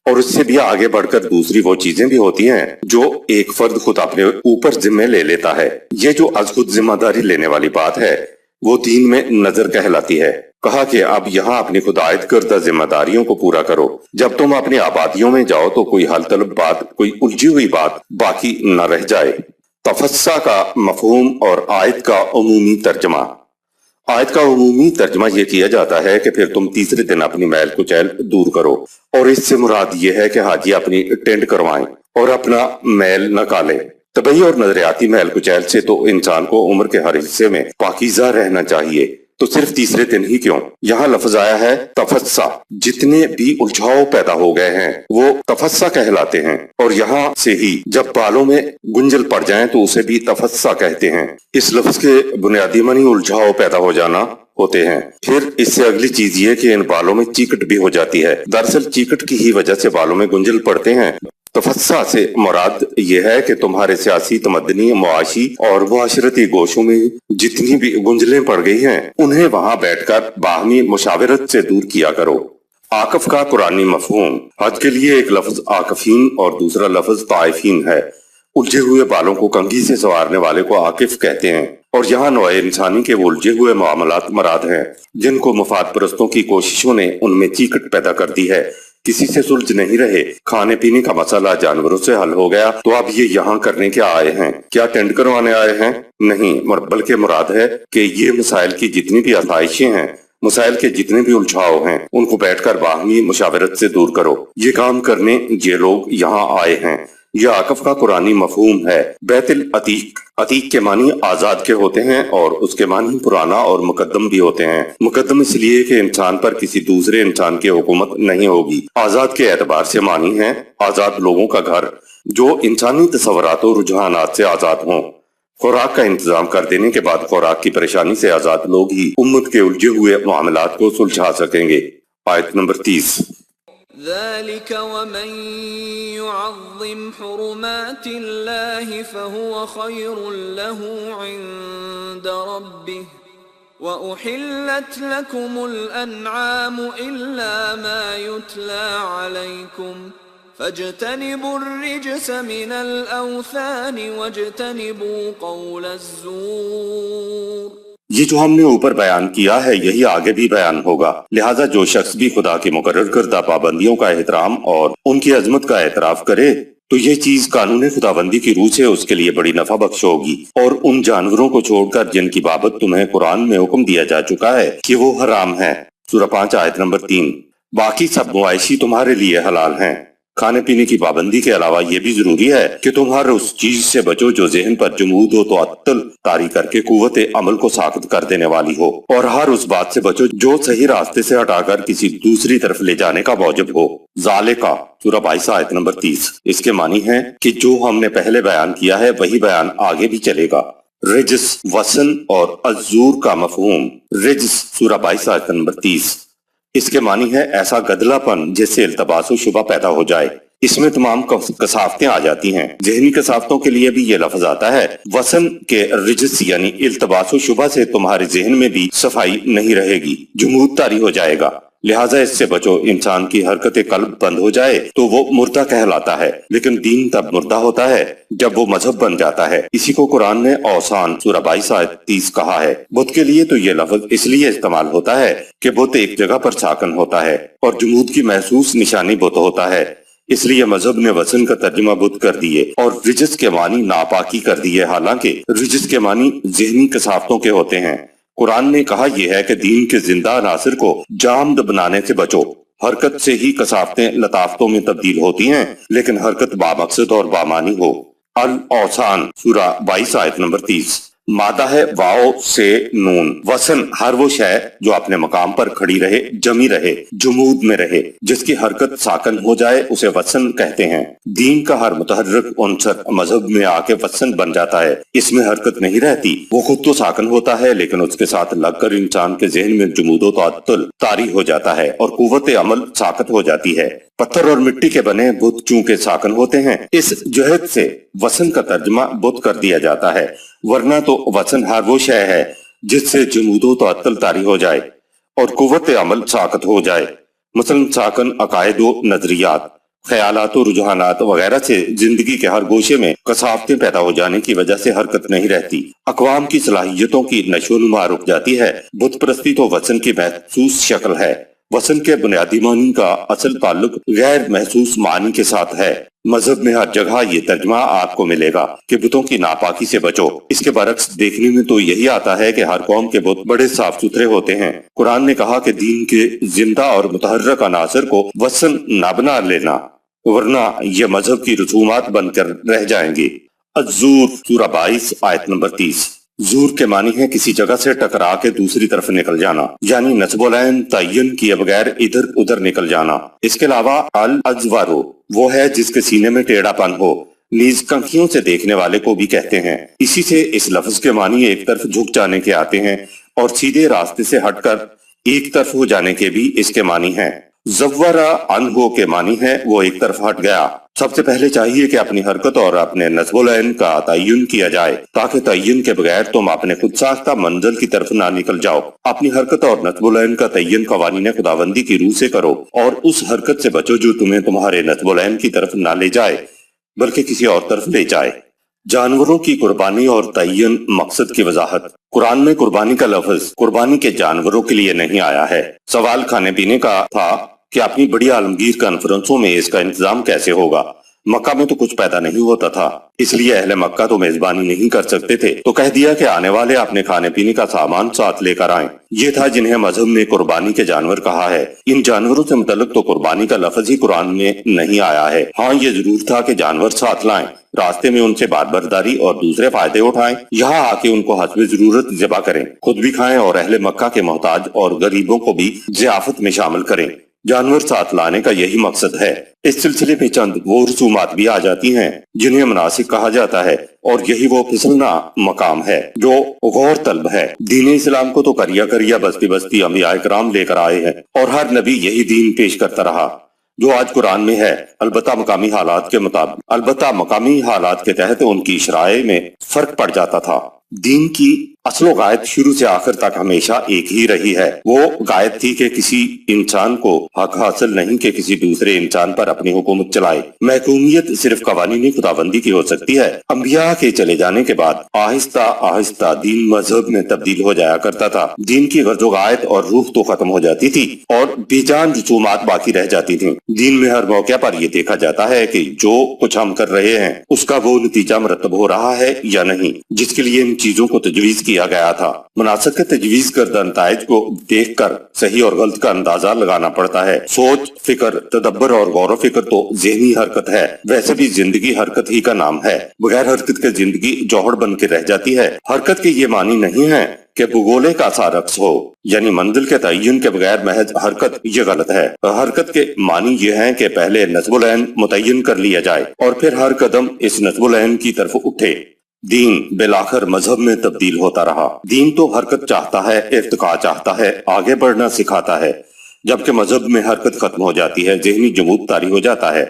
Speaker 1: اور اس سے بھی آگے بڑھ کر دوسری وہ چیزیں بھی ہوتی ہیں جو ایک فرد خود اپنے اوپر ذمہ لے لیتا ہے۔ یہ جو از خود ذمہ داری لینے والی بات ہے وہ دین میں نظر کہلاتی ہے۔ کہا کہ اب یہاں اپنی خود عائد کردہ ذمہ داریوں کو پورا کرو۔ جب تم اپنی آبادیوں میں جاؤ تو کوئی حل طلب بات، کوئی الجھی ہوئی بات باقی نہ رہ جائے۔ تفسہ کا مفہوم اور آیت کا عمومی ترجمہ۔ آیت کا عمومی ترجمہ یہ کیا جاتا ہے کہ پھر تم تیسرے دن اپنی میل کچیل دور کرو، اور اس سے مراد یہ ہے کہ حاجی اپنی ٹینڈ کروائیں اور اپنا میل نہ کالیں۔ طبعی اور نظریاتی میل کچیل سے تو انسان کو عمر کے ہر حصے میں پاکیزہ رہنا چاہیے، تو صرف تیسرے دن ہی کیوں؟ یہاں لفظ آیا ہے تفسہ، جتنے بھی الجھاؤ پیدا ہو گئے ہیں وہ تفسہ کہلاتے ہیں، اور یہاں سے ہی جب بالوں میں گنجل پڑ جائیں تو اسے بھی تفسہ کہتے ہیں۔ اس لفظ کے بنیادی معنی الجھاؤ پیدا ہو جانا ہوتے ہیں۔ پھر اس سے اگلی چیز یہ کہ ان بالوں میں چیکٹ بھی ہو جاتی ہے، دراصل چیکٹ کی ہی وجہ سے بالوں میں گنجل پڑتے ہیں۔ تفسہ سے مراد یہ ہے کہ تمہارے سیاسی، تمدنی، معاشی اور معاشرتی گوشوں میں جتنی بھی گنجلیں پڑ گئی ہیں انہیں وہاں بیٹھ کر باہمی مشاورت سے دور کیا کرو۔ عاقف کا قرآنی مفہوم۔ حج کے لیے ایک لفظ عاقفین اور دوسرا لفظ طائفین ہے۔ الجھے ہوئے بالوں کو کنگھی سے سنوارنے والے کو عاقف کہتے ہیں، اور یہاں نوع انسانی کے وہ الجھے ہوئے معاملات مراد ہیں جن کو مفاد پرستوں کی کوششوں نے ان میں چیکٹ پیدا کر دی ہے۔ کسی سے سلجھ نہیں رہے، کھانے پینے کا مسئلہ جانوروں سے حل ہو گیا، تو اب یہ یہاں کرنے کیا آئے ہیں؟ کیا ٹینڈ کروانے آئے ہیں؟ نہیں، بلکہ مراد ہے کہ یہ مسائل کی جتنی بھی آسائشیں ہیں مسائل کے جتنے بھی الجھاؤ ہیں ان کو بیٹھ کر باہمی مشاورت سے دور کرو۔ یہ کام کرنے یہ لوگ یہاں آئے ہیں۔ یہ عاقف کا قرآنی مفہوم ہے۔ بیت العتیق، عتیق کے معنی آزاد کے ہوتے ہیں اور اس کے معنی پرانا اور مقدم بھی ہوتے ہیں۔ مقدم اس لیے کہ انسان پر کسی دوسرے انسان کی حکومت نہیں ہوگی۔ آزاد کے اعتبار سے معنی ہے آزاد لوگوں کا گھر جو انسانی تصورات و رجحانات سے آزاد ہوں۔ خوراک کا انتظام کر دینے کے بعد خوراک کی پریشانی سے آزاد لوگ ہی امت کے الجھے ہوئے معاملات کو سلجھا سکیں گے۔ آیت نمبر 30۔
Speaker 2: ذلك ومن يعظم حرمات الله فهو خير له عند ربه وأحلت لكم الأنعام إلا ما يتلى عليكم فاجتنبوا الرجس من الأوثان واجتنبوا قول الزور۔
Speaker 1: یہ جو ہم نے اوپر بیان کیا ہے یہی آگے بھی بیان ہوگا، لہٰذا جو شخص بھی خدا کی مقرر کردہ پابندیوں کا احترام اور ان کی عظمت کا اعتراف کرے تو یہ چیز قانون خداوندی کی روح سے اس کے لیے بڑی نفع بخش ہوگی، اور ان جانوروں کو چھوڑ کر جن کی بابت تمہیں قرآن میں حکم دیا جا چکا ہے کہ وہ حرام ہے، سورہ 5 آیت نمبر 3۔ باقی سب مویشی تمہارے لیے حلال ہیں۔ کھانے پینے کی پابندی کے علاوہ یہ بھی ضروری ہے کہ تم ہر اس چیز سے بچو جو ذہن پر جمود و تعطل طاری کر کے قوت عمل کو ساخت کر دینے والی ہو، اور ہر اس بات سے بچو جو صحیح راستے سے ہٹا کر کسی دوسری طرف لے جانے کا موجب ہو۔ ذالکا، سورہ 22 آیت نمبر 30۔ اس کے معنی ہے کہ جو ہم نے پہلے بیان کیا ہے وہی بیان آگے بھی چلے گا۔ رجس، وثن اور الزور کا مفہوم۔ رجس، سورہ 22 آیت نمبر 30۔ اس کے معنی ہے ایسا گدلا پن جس سے التباس و شبہ پیدا ہو جائے۔ اس میں تمام کثافتیں آ جاتی ہیں۔ ذہنی کثافتوں کے لیے بھی یہ لفظ آتا ہے۔ وثن کے رجس یعنی التباس و شبہ سے تمہارے ذہن میں بھی صفائی نہیں رہے گی، جمود طاری ہو جائے گا، لہٰذا اس سے بچو۔ انسان کی حرکت قلب بند ہو جائے تو وہ مردہ کہلاتا ہے، لیکن دین تب مردہ ہوتا ہے جب وہ مذہب بن جاتا ہے۔ اسی کو قرآن نے اوثان، سورہ 22 آیت 30 کہا ہے۔ بت کے لیے تو یہ لفظ اس لیے استعمال ہوتا ہے کہ بت ایک جگہ پر ساکن ہوتا ہے اور جمود کی محسوس نشانی بت ہوتا ہے، اس لیے مذہب نے وثن کا ترجمہ بت کر دیے اور رجس کے معنی ناپاکی کر دیے، حالانکہ رجس کے معنی ذہنی کثافتوں کے ہوتے ہیں۔ قرآن نے کہا یہ ہے کہ دین کے زندہ عناصر کو جامد بنانے سے بچو۔ حرکت سے ہی کثافتیں لطافتوں میں تبدیل ہوتی ہیں، لیکن حرکت بامقصد اور بامانی ہو۔ الاوثان، سورہ 22 آیت نمبر 30۔ مادہ ہے واو سے نون۔ وثن ہر وہ شے جو اپنے مقام پر کھڑی رہے، جمی رہے، جمود میں رہے، جس کی حرکت ساکن ہو جائے اسے وثن کہتے ہیں۔ دین کا ہر متحرک عنصر مذہب میں آ کے وثن بن جاتا ہے، اس میں حرکت نہیں رہتی، وہ خود تو ساکن ہوتا ہے لیکن اس کے ساتھ لگ کر انسان کے ذہن میں جمود و تعطل طاری ہو جاتا ہے اور قوت عمل ساکت ہو جاتی ہے۔ پتھر اور مٹی کے بنے بت چونکہ ساکن ہوتے ہیں، اس جہت سے وثن کا ترجمہ بت کر دیا جاتا ہے، ورنہ تو وثن ہر وہ شے ہے جس سے جمود و تعطل طاری ہو جائے اور قوت عمل ساکت ہو جائے۔ مثلا ساکن عقائد و نظریات، خیالات و رجحانات وغیرہ سے زندگی کے ہر گوشے میں کثافتیں پیدا ہو جانے کی وجہ سے حرکت نہیں رہتی، اقوام کی صلاحیتوں کی نشو و نما رک جاتی ہے۔ بت پرستی تو وثن کی محسوس شکل ہے۔ وثن کے بنیادی معنی کا اصل تعلق غیر محسوس معنی کے ساتھ ہے۔ مذہب میں ہر جگہ یہ ترجمہ آپ کو ملے گا کہ بتوں کی ناپاکی سے بچو۔ اس کے برعکس دیکھنے میں تو یہی آتا ہے کہ ہر قوم کے بت بڑے صاف ستھرے ہوتے ہیں۔ قرآن نے کہا کہ دین کے زندہ اور متحرک عناصر کو وثن نہ بنا لینا، ورنہ یہ مذہب کی رسومات بن کر رہ جائیں گے۔ الزور، سورہ 22 آیت نمبر 30۔ زور کے معنی ہے کسی جگہ سے ٹکرا کے دوسری طرف نکل جانا، یعنی نصب العین تعین کیے بغیر ادھر ادھر نکل جانا۔ اس کے علاوہ الازورو وہ ہے جس کے سینے میں ٹیڑھا پن ہو، نیز کنکھیوں سے دیکھنے والے کو بھی کہتے ہیں۔ اسی سے اس لفظ کے معنی ایک طرف جھک جانے کے آتے ہیں اور سیدھے راستے سے ہٹ کر ایک طرف ہو جانے کے بھی اس کے معنی ہیں۔ زورا عنہ کے معنی ہے وہ ایک طرف ہٹ گیا۔ سب سے پہلے چاہیے کہ اپنی حرکت اور اپنے نصب العین کا تعین کیا جائے تاکہ تعین کے بغیر تم اپنے خود ساختہ منزل کی طرف نہ نکل جاؤ۔ اپنی حرکت اور نصب العین کا تعین قوانین خداوندی کی روح سے کرو اور اس حرکت سے بچو جو تمہیں تمہارے نصب العین کی طرف نہ لے جائے بلکہ کسی اور طرف لے جائے۔ جانوروں کی قربانی اور تعین مقصد کی وضاحت۔ قرآن میں قربانی کا لفظ قربانی کے جانوروں کے لیے نہیں آیا ہے۔ سوال کھانے پینے کا تھا کہ اپنی بڑی عالمگیر کانفرنسوں میں اس کا انتظام کیسے ہوگا۔ مکہ میں تو کچھ پیدا نہیں ہوتا تھا، اس لیے اہل مکہ تو میزبانی نہیں کر سکتے تھے، تو کہہ دیا کہ آنے والے اپنے کھانے پینے کا سامان ساتھ لے کر آئیں۔ یہ تھا جنہیں مذہب نے قربانی کے جانور کہا ہے۔ ان جانوروں سے متعلق تو قربانی کا لفظ ہی قرآن میں نہیں آیا ہے، ہاں یہ ضرور تھا کہ جانور ساتھ لائیں، راستے میں ان سے بات برداری اور دوسرے فائدے اٹھائیں، یہاں آ کے ان کو حسب ضرورت ذبح کریں، خود بھی کھائیں اور اہل مکہ کے محتاج اور غریبوں کو بھی ضیافت میں شامل کریں۔ جانور ساتھ لانے کا یہی مقصد ہے۔ اس سلسلے میں چند وہ رسومات بھی آ جاتی ہیں جنہیں مناسک کہا جاتا ہے، اور یہی وہ پھسلنا مقام ہے جو غور طلب ہے۔ دین اسلام کو تو کریا کریا بستی بستی انبیاء کرام لے کر آئے ہیں، اور ہر نبی یہی دین پیش کرتا رہا جو آج قرآن میں ہے، البتہ مقامی حالات کے تحت ان کی شرائع میں فرق پڑ جاتا تھا۔ دین کی اصل و غایت شروع سے آخر تک ہمیشہ ایک ہی رہی ہے۔ وہ غایت تھی کہ کسی انسان کو حق حاصل نہیں کہ کسی دوسرے انسان پر اپنی حکومت چلائے۔ محکومیت صرف قوانین خداوندی کی ہو سکتی ہے۔ انبیاء کے چلے جانے کے بعد آہستہ آہستہ دین مذہب میں تبدیل ہو جایا کرتا تھا۔ دین کی غرض و غایت اور روح تو ختم ہو جاتی تھی اور بے جان رسومات باقی رہ جاتی تھیں۔ دین میں ہر موقع پر یہ دیکھا جاتا ہے کہ جو کچھ ہم کر رہے ہیں اس کا وہ نتیجہ مرتب ہو رہا ہے یا نہیں، جس کے لیے ان چیزوں کو تجویز کیا گیا تھا۔ مناسک کے تجویز کردہ نتائج کو دیکھ کر صحیح اور غلط کا اندازہ لگانا پڑتا ہے۔ سوچ، فکر، تدبر اور غور و فکر تو ذہنی حرکت ہے، ویسے بھی زندگی حرکت ہی کا نام ہے۔ بغیر حرکت کے زندگی جوہر بن کے رہ جاتی ہے۔ حرکت کے یہ معنی نہیں ہے کہ بھگولے کا سا رقص ہو، یعنی منزل کے تعین کے بغیر محض حرکت، یہ غلط ہے۔ حرکت کے معنی یہ ہے کہ پہلے نصب العین متعین کر لیا جائے اور پھر ہر قدم اس نصب العین کی طرف اٹھے۔ دین بالآخر مذہب میں تبدیل ہوتا رہا۔ دین تو حرکت چاہتا ہے، ارتقاء چاہتا ہے، آگے بڑھنا سکھاتا ہے، جبکہ مذہب میں حرکت ختم ہو جاتی ہے، ذہنی جمود طاری ہو جاتا ہے،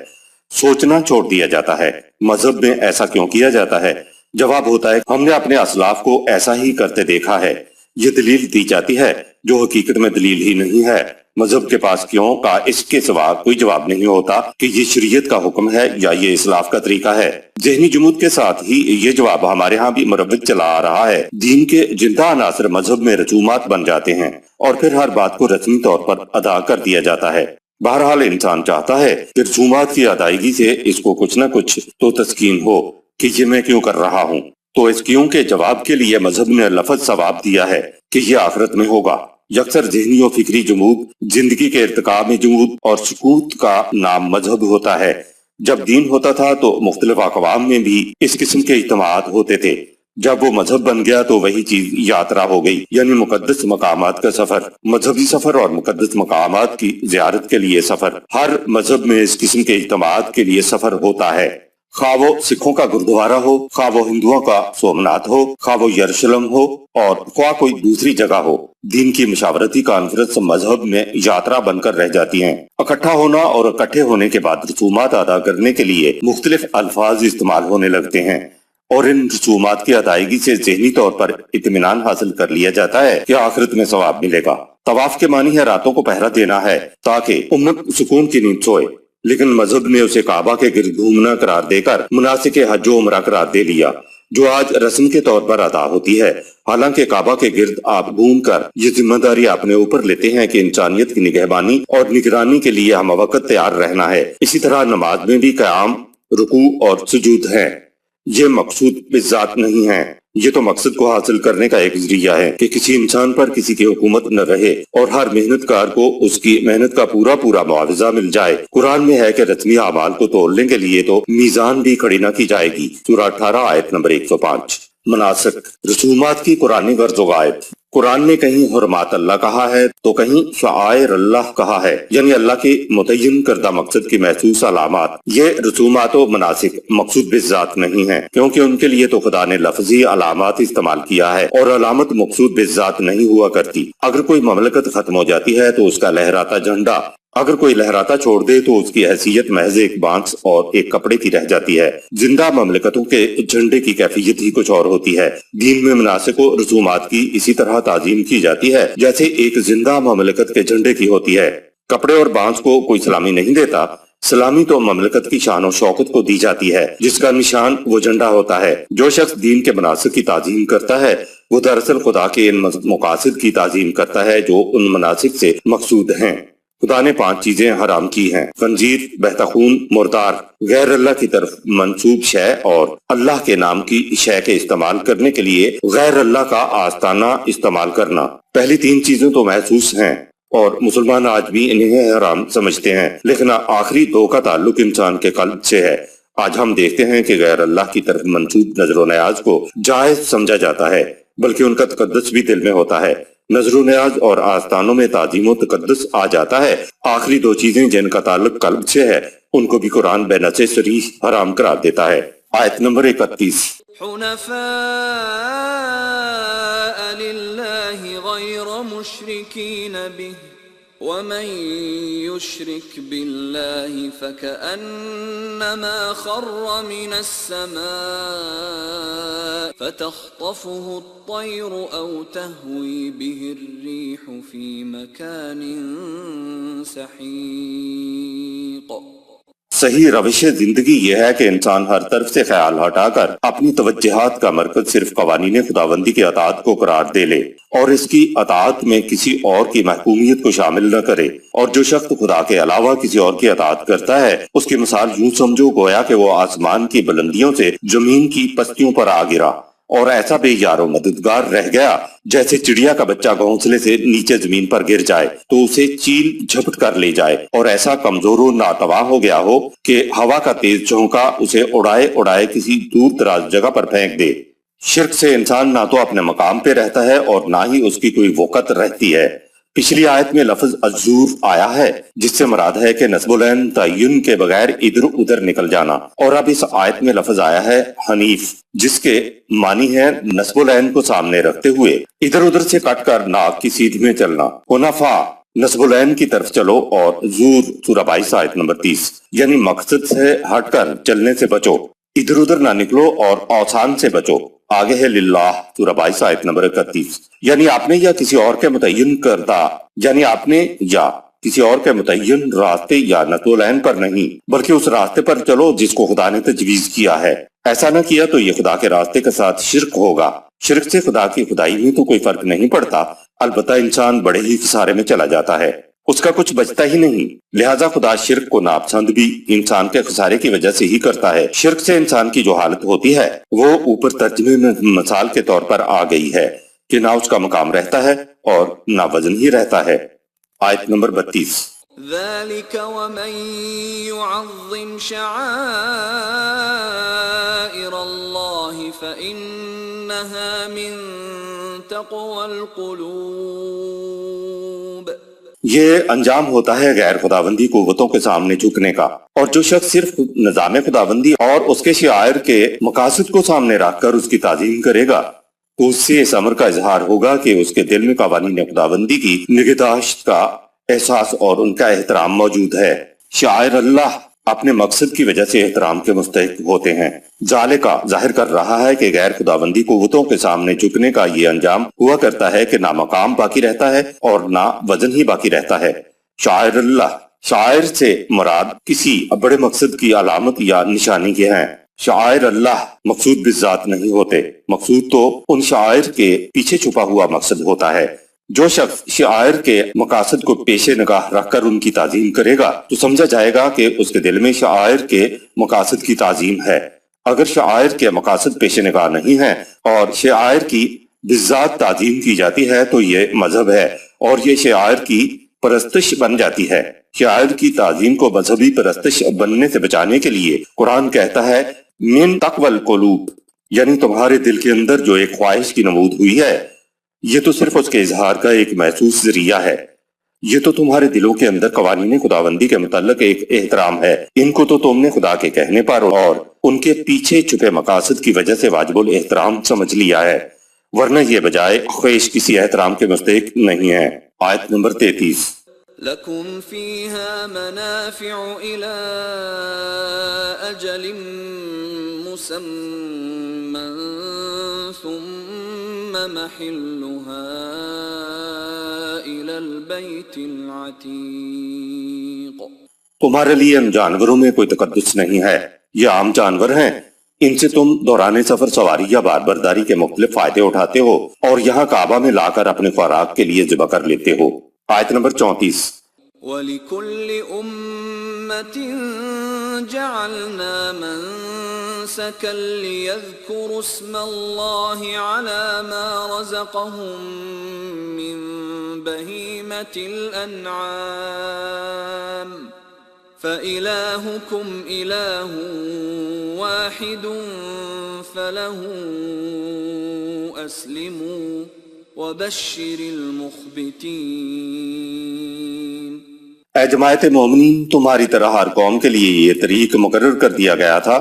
Speaker 1: سوچنا چھوڑ دیا جاتا ہے۔ مذہب میں ایسا کیوں کیا جاتا ہے؟ جواب ہوتا ہے ہم نے اپنے اسلاف کو ایسا ہی کرتے دیکھا ہے۔ یہ دلیل دی جاتی ہے جو حقیقت میں دلیل ہی نہیں ہے۔ مذہب کے پاس کیوں کا اس کے سوا کوئی جواب نہیں ہوتا کہ یہ شریعت کا حکم ہے یا یہ اسلاف کا طریقہ ہے۔ ذہنی جمود کے ساتھ ہی یہ جواب ہمارے ہاں بھی مروج چلا آ رہا ہے۔ دین کے زندہ عناصر مذہب میں رسومات بن جاتے ہیں اور پھر ہر بات کو رسمی طور پر ادا کر دیا جاتا ہے۔ بہرحال انسان چاہتا ہے کہ رسومات کی ادائیگی سے اس کو کچھ نہ کچھ تو تسکین ہو کہ یہ میں کیوں کر رہا ہوں، تو اس کیوں کے جواب کے لیے مذہب نے لفظ ثواب دیا ہے کہ یہ آخرت میں ہوگا۔ یکسر ذہنی و فکری جمود، زندگی کے ارتقاء میں جمود اور سکوت کا نام مذہب ہوتا ہے۔ جب دین ہوتا تھا تو مختلف اقوام میں بھی اس قسم کے اجتماعات ہوتے تھے۔ جب وہ مذہب بن گیا تو وہی چیز یاترا ہو گئی، یعنی مقدس مقامات کا سفر، مذہبی سفر اور مقدس مقامات کی زیارت کے لیے سفر۔ ہر مذہب میں اس قسم کے اجتماعات کے لیے سفر ہوتا ہے، خواہ وہ سکھوں کا گردوارہ ہو، خواہ وہ ہندوؤں کا سومناتھ ہو، خواہ وہ یروشلم ہو اور خواہ کوئی دوسری جگہ ہو۔ دین کی مشاورتی کانفرنس مذہب میں یاترا بن کر رہ جاتی ہیں۔ اکٹھا ہونا اور اکٹھے ہونے کے بعد رسومات ادا کرنے کے لیے مختلف الفاظ استعمال ہونے لگتے ہیں، اور ان رسومات کی ادائیگی سے ذہنی طور پر اطمینان حاصل کر لیا جاتا ہے کہ آخرت میں ثواب ملے گا۔ طواف کے معنی ہے راتوں کو پہرا دینا ہے تاکہ امت سکون کی نیند سوئے، لیکن مذہب نے اسے کعبہ کے گرد گھومنا قرار دے کر مناسک حج و عمرہ قرار دے لیا، جو آج رسم کے طور پر ادا ہوتی ہے۔ حالانکہ کعبہ کے گرد آپ گھوم کر یہ ذمہ داری اپنے اوپر لیتے ہیں کہ انسانیت کی نگہبانی اور نگرانی کے لیے ہم وقت تیار رہنا ہے۔ اسی طرح نماز میں بھی قیام، رکوع اور سجود ہے۔ یہ مقصود بذات نہیں ہے، یہ تو مقصد کو حاصل کرنے کا ایک ذریعہ ہے کہ کسی انسان پر کسی کی حکومت نہ رہے اور ہر محنت کار کو اس کی محنت کا پورا معاوضہ مل جائے۔ قرآن میں ہے کہ رسمی اعمال کو تولنے کے لیے تو میزان بھی کھڑی نہ کی جائے گی، سورہ 18 آیت نمبر 105۔ مناسک، رسومات کی قرآنی غرض و غایت۔ قرآن نے کہیں حرمات اللہ کہا ہے تو کہیں شعائر اللہ کہا ہے، یعنی اللہ کے متعین کردہ مقصد کی محسوس علامات۔ یہ رسومات و مناسک مقصود بالذات نہیں ہیں، کیونکہ ان کے لیے تو خدا نے لفظی علامات استعمال کیا ہے اور علامت مقصود بالذات نہیں ہوا کرتی۔ اگر کوئی مملکت ختم ہو جاتی ہے تو اس کا لہراتا جھنڈا اگر کوئی لہراتا چھوڑ دے تو اس کی حیثیت محض ایک بانس اور ایک کپڑے کی رہ جاتی ہے۔ زندہ مملکتوں کے جھنڈے کی کیفیت ہی کچھ اور ہوتی ہے۔ دین میں مناسک و رسومات کی اسی طرح تعظیم کی جاتی ہے جیسے ایک زندہ مملکت کے جھنڈے کی ہوتی ہے۔ کپڑے اور بانس کو کوئی سلامی نہیں دیتا، سلامی تو مملکت کی شان و شوکت کو دی جاتی ہے جس کا نشان وہ جھنڈا ہوتا ہے۔ جو شخص دین کے مناسک کی تعظیم کرتا ہے وہ دراصل خدا کے ان مقاصد کی تعظیم کرتا ہے جو ان مناسک سے مقصود ہیں۔ خدا نے 5 چیزیں حرام کی ہیں: خنزیر، بہتا خون، مردار، غیر اللہ کی طرف منسوب شے اور اللہ کے نام کی شے کے استعمال کرنے کے لیے غیر اللہ کا آستانہ استعمال کرنا۔ پہلی 3 چیزیں تو محسوس ہیں اور مسلمان آج بھی انہیں حرام سمجھتے ہیں، لیکن آخری 2 کا تعلق انسان کے قلب سے ہے۔ آج ہم دیکھتے ہیں کہ غیر اللہ کی طرف منسوب نظر و نیاز کو جائز سمجھا جاتا ہے، بلکہ ان کا تقدس بھی دل میں ہوتا ہے۔ نظر و نیاز اور آستانوں میں تعظیم و تقدس آ جاتا ہے۔ آخری 2 چیزیں جن کا تعلق قلب سے ہے ان کو بھی قرآن بنص صریح حرام قرار دیتا ہے۔ آیت نمبر 31۔
Speaker 2: حنفاء للہ غیر مشرکین بہ ومن يشرك بالله فكأنما خر من السماء فتخطفه الطير أو تهوي به الريح في مكان سحيق۔
Speaker 1: صحیح روش زندگی یہ ہے کہ انسان ہر طرف سے خیال ہٹا کر اپنی توجہات کا مرکز صرف قوانین خداوندی کی اطاعت کو قرار دے لے اور اس کی اطاعت میں کسی اور کی محکومیت کو شامل نہ کرے، اور جو شخص خدا کے علاوہ کسی اور کی اطاعت کرتا ہے اس کی مثال یوں سمجھو گویا کہ وہ آسمان کی بلندیوں سے زمین کی پستیوں پر آ گرا اور ایسا بے یار و مددگار رہ گیا جیسے چڑیا کا بچہ گھونسلے سے نیچے زمین پر گر جائے تو اسے چیل جھپٹ کر لے جائے، اور ایسا کمزور و ناتواں ہو گیا ہو کہ ہوا کا تیز جھونکا اسے اڑائے اڑائے کسی دور دراز جگہ پر پھینک دے۔ شرک سے انسان نہ تو اپنے مقام پہ رہتا ہے اور نہ ہی اس کی کوئی وقت رہتی ہے۔ پچھلی آیت میں لفظ الزور آیا ہے جس سے مراد ہے کہ نصب العین تعین کے بغیر ادھر ادھر نکل جانا، اور اب اس آیت میں لفظ آیا ہے حنیف جس کے معنی ہے نصب العین کو سامنے رکھتے ہوئے ادھر ادھر سے کٹ کر ناک کی سیدھ میں چلنا۔ حنفا نصب العین کی طرف چلو، اور زور سورہ 22 آیت نمبر 30 یعنی مقصد سے ہٹ کر چلنے سے بچو، ادھر ادھر نہ نکلو اور اوثان سے بچو۔ آگے ہے للہ سورہ 22 آیت نمبر 31 یعنی آپ نے یا کسی اور کے متعین کردہ راستے یا نصب العین پر نہیں بلکہ اس راستے پر چلو جس کو خدا نے تجویز کیا ہے۔ ایسا نہ کیا تو یہ خدا کے راستے کے ساتھ شرک ہوگا۔ شرک سے خدا کی خدائی میں تو کوئی فرق نہیں پڑتا، البتہ انسان بڑے ہی خسارے میں چلا جاتا ہے، اس کا کچھ بچتا ہی نہیں۔ لہٰذا خدا شرک کو ناپسند بھی انسان کے خسارے کی وجہ سے ہی کرتا ہے۔ شرک سے انسان کی جو حالت ہوتی ہے وہ اوپر ترجمے میں مثال کے طور پر آ گئی ہے کہ نہ اس کا مقام رہتا ہے اور نہ وزن ہی رہتا ہے۔ آیت نمبر 32۔
Speaker 2: ذلك ومن يعظم شعائر الله فإنها من تقوى القلوب۔
Speaker 1: یہ انجام ہوتا ہے غیر خداوندی قوتوں کے سامنے جھکنے کا، اور جو شخص صرف نظام خداوندی اور اس کے شعائر کے مقاصد کو سامنے رکھ کر اس کی تعظیم کرے گا تو اس سے اس امر کا اظہار ہوگا کہ اس کے دل میں قوانین خداوندی کی نگہداشت کا احساس اور ان کا احترام موجود ہے۔ شعائر اللہ اپنے مقصد کی وجہ سے احترام کے مستحق ہوتے ہیں۔ ذالکہ ظاہر کر رہا ہے کہ غیر خداوندی قوتوں کے سامنے جھکنے کا یہ انجام ہوا کرتا ہے کہ نہ مقام باقی رہتا ہے اور نہ وزن ہی باقی رہتا ہے۔ شعائر اللہ، شاعر سے مراد کسی بڑے مقصد کی علامت یا نشانی کے ہیں۔ شعائر اللہ مقصود بالذات نہیں ہوتے، مقصود تو ان شعائر کے پیچھے چھپا ہوا مقصد ہوتا ہے۔ جو شخص شعائر کے مقاصد کو پیش نگاہ رکھ کر ان کی تعظیم کرے گا تو سمجھا جائے گا کہ اس کے دل میں شعائر کے مقاصد کی تعظیم ہے۔ اگر شعائر کے مقاصد پیش نگاہ نہیں ہیں اور شعائر کی بالذات تعظیم کی جاتی ہے تو یہ مذہب ہے اور یہ شعائر کی پرستش بن جاتی ہے۔ شعائر کی تعظیم کو مذہبی پرستش بننے سے بچانے کے لیے قرآن کہتا ہے من تقوی القلوب، یعنی تمہارے دل کے اندر جو ایک خواہش کی نمود ہوئی ہے یہ تو صرف اس کے اظہار کا ایک محسوس ذریعہ ہے، یہ تو تمہارے دلوں کے اندر قوانین خداوندی کے متعلق ایک احترام ہے۔ ان کو تو تم نے خدا کے کہنے پر اور ان کے پیچھے چھپے مقاصد کی وجہ سے واجب الاحترام سمجھ لیا ہے، ورنہ یہ بجائے خواہش کسی احترام کے مستحق نہیں ہے۔ آیت نمبر 33۔
Speaker 2: لَكُمْ فِيهَا مَنَافِعُ إِلَىٰ أَجَلٍ مُّسَمًّى ثُمَّ مَحِلُّهَا إِلَى الْبَيْتِ الْعَتِيقِ۔
Speaker 1: تمہارے لیے ان جانوروں میں کوئی تقدس نہیں ہے، یہ عام جانور ہیں، ان سے تم دوران سفر سواری یا بار برداری کے مختلف فائدے اٹھاتے ہو اور یہاں کعبہ میں لا کر اپنے خوراک کے لیے ذبح کر لیتے ہو۔ آیت نمبر 34۔
Speaker 2: وَلِكُلِّ أُمَّةٍ جَعَلْنَا مَنسَكًا لِيَذْكُرُوا اسْمَ اللَّهِ عَلَى مَا رَزَقَهُم مِّن بَهِيمَةِ الْأَنْعَامِ فَإِلَٰهُكُمْ إِلَٰهٌ وَاحِدٌ فَلَهُ أَسْلِمُوا وَبَشِّرِ الْمُخْبِتِينَ۔
Speaker 1: اے جماعت مومنین، تمہاری طرح ہر قوم کے لیے یہ طریق مقرر کر دیا گیا تھا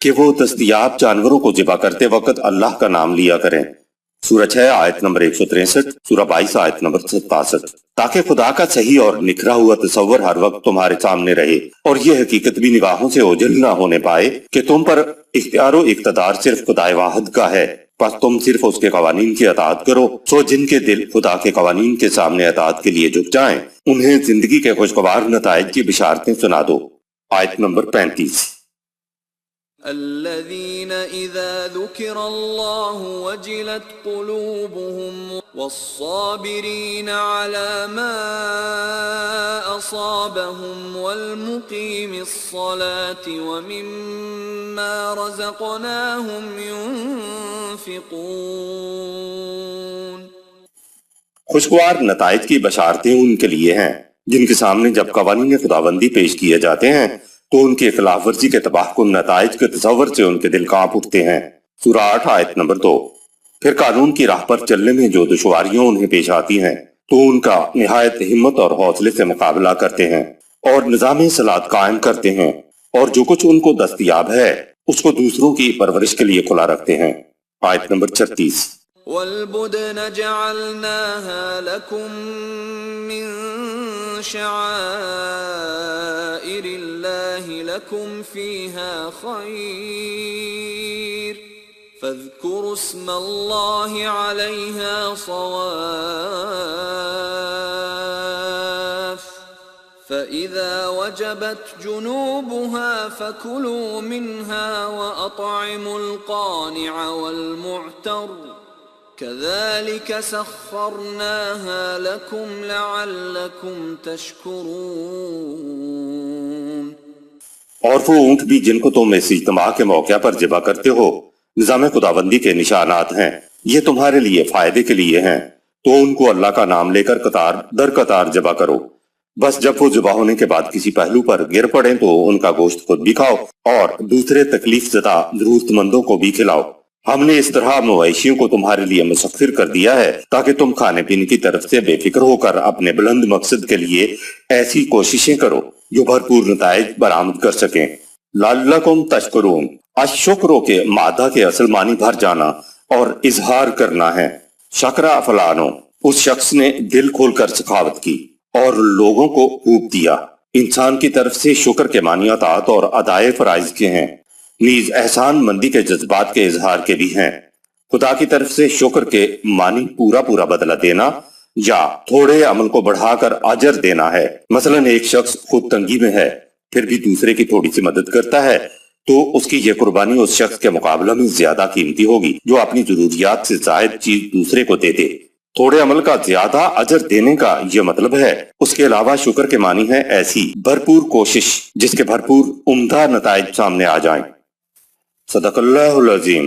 Speaker 1: کہ وہ دستیاب جانوروں کو ذبح کرتے وقت اللہ کا نام لیا کریں۔ سورہ 6 آیت نمبر 163، سورہ 22 آیت نمبر 67، تاکہ خدا کا صحیح اور نکھرا ہوا تصور ہر وقت تمہارے سامنے رہے اور یہ حقیقت بھی نگاہوں سے اوجھل نہ ہونے پائے کہ تم پر اختیار و اقتدار صرف خدا واحد کا ہے، پس تم صرف اس کے قوانین کی اطاعت کرو۔ سو جن کے دل خدا کے قوانین کے سامنے اطاعت کے لیے جھک جائیں، انہیں زندگی کے خوشگوار نتائج کی بشارتیں سنا دو۔ آیت نمبر 35۔
Speaker 2: الذين إذا ذكر الله وجلت قلوبهم والصابرين على ما أصابهم والمقيم الصلاة ومما رزقناهم ينفقون۔
Speaker 1: خوشگوار نتائج کی بشارتیں ان کے لیے ہیں جن کے سامنے جب قوانین خداوندی پیش کیے جاتے ہیں تو ان کے خلاف ورزی کے تباہ کن نتائج کے تصور سے ان کے دل کانپ اٹھتے ہیں۔ سورہ 8 آیت نمبر 2۔ پھر قانون کی راہ پر چلنے میں جو دشواریاں انہیں پیش آتی ہیں تو ان کا نہایت ہمت اور حوصلے سے مقابلہ کرتے ہیں اور نظام صلاۃ قائم کرتے ہیں، اور جو کچھ ان کو دستیاب ہے اس کو دوسروں کی پرورش کے لیے کھلا رکھتے ہیں۔ آیت نمبر 36۔
Speaker 2: وَالْبُدْنَ جَعَلْنَاهَا لَكُم مِّن شَعَائِرِ اللَّهِ لَكُمْ فِيهَا خَيْرٌ فَاذْكُرُوا اسْمَ اللَّهِ عَلَيْهَا صَوَافَّ فَإِذَا وَجَبَتْ جُنُوبُهَا فَكُلُوا مِنْهَا وَأَطْعِمُوا الْقَانِعَ وَالْمُعْتَرَّ كَذَلِكَ سَخَّرْنَاهَا لَكُمْ لَعَلَّكُمْ تَشْكُرُونَ۔
Speaker 1: اور وہ اونٹ بھی جن کو تم اس اجتماع کے موقع پر ذبح کرتے ہو نظام خداوندی کے نشانات ہیں، یہ تمہارے لیے فائدے کے لیے ہیں، تو ان کو اللہ کا نام لے کر قطار در قطار ذبح کرو۔ بس جب وہ ذبح ہونے کے بعد کسی پہلو پر گر پڑیں تو ان کا گوشت خود بھی کھاؤ اور دوسرے تکلیف زدہ ضرورت مندوں کو بھی کھلاؤ۔ ہم نے اس طرح مویشیوں کو تمہارے لیے مسخر کر دیا ہے تاکہ تم کھانے پینے کی طرف سے بے فکر ہو کر اپنے بلند مقصد کے لیے ایسی کوششیں کرو جو بھرپور نتائج برآمد کر سکیں۔ لعلکم تشکرون، الشکرو کے مادہ کے اصل معنی بھر جانا اور اظہار کرنا ہے۔ شکرا فلانو، اس شخص نے دل کھول کر سخاوت کی اور لوگوں کو خوب دیا۔ انسان کی طرف سے شکر کے معنی اطاعت اور ادائے فرائض کے ہیں، نیز احسان مندی کے جذبات کے اظہار کے بھی ہیں۔ خدا کی طرف سے شکر کے معنی پورا پورا بدلہ دینا یا تھوڑے عمل کو بڑھا کر اجر دینا ہے۔ مثلا ایک شخص خود تنگی میں ہے پھر بھی دوسرے کی تھوڑی سی مدد کرتا ہے تو اس کی یہ قربانی اس شخص کے مقابلہ میں زیادہ قیمتی ہوگی جو اپنی ضروریات سے زائد چیز دوسرے کو دے دے۔ تھوڑے عمل کا زیادہ اجر دینے کا یہ مطلب ہے۔ اس کے علاوہ شکر کے معنی ہے ایسی بھرپور کوشش جس کے بھرپور عمدہ نتائج سامنے آ جائیں۔ صدق اللہ العظیم۔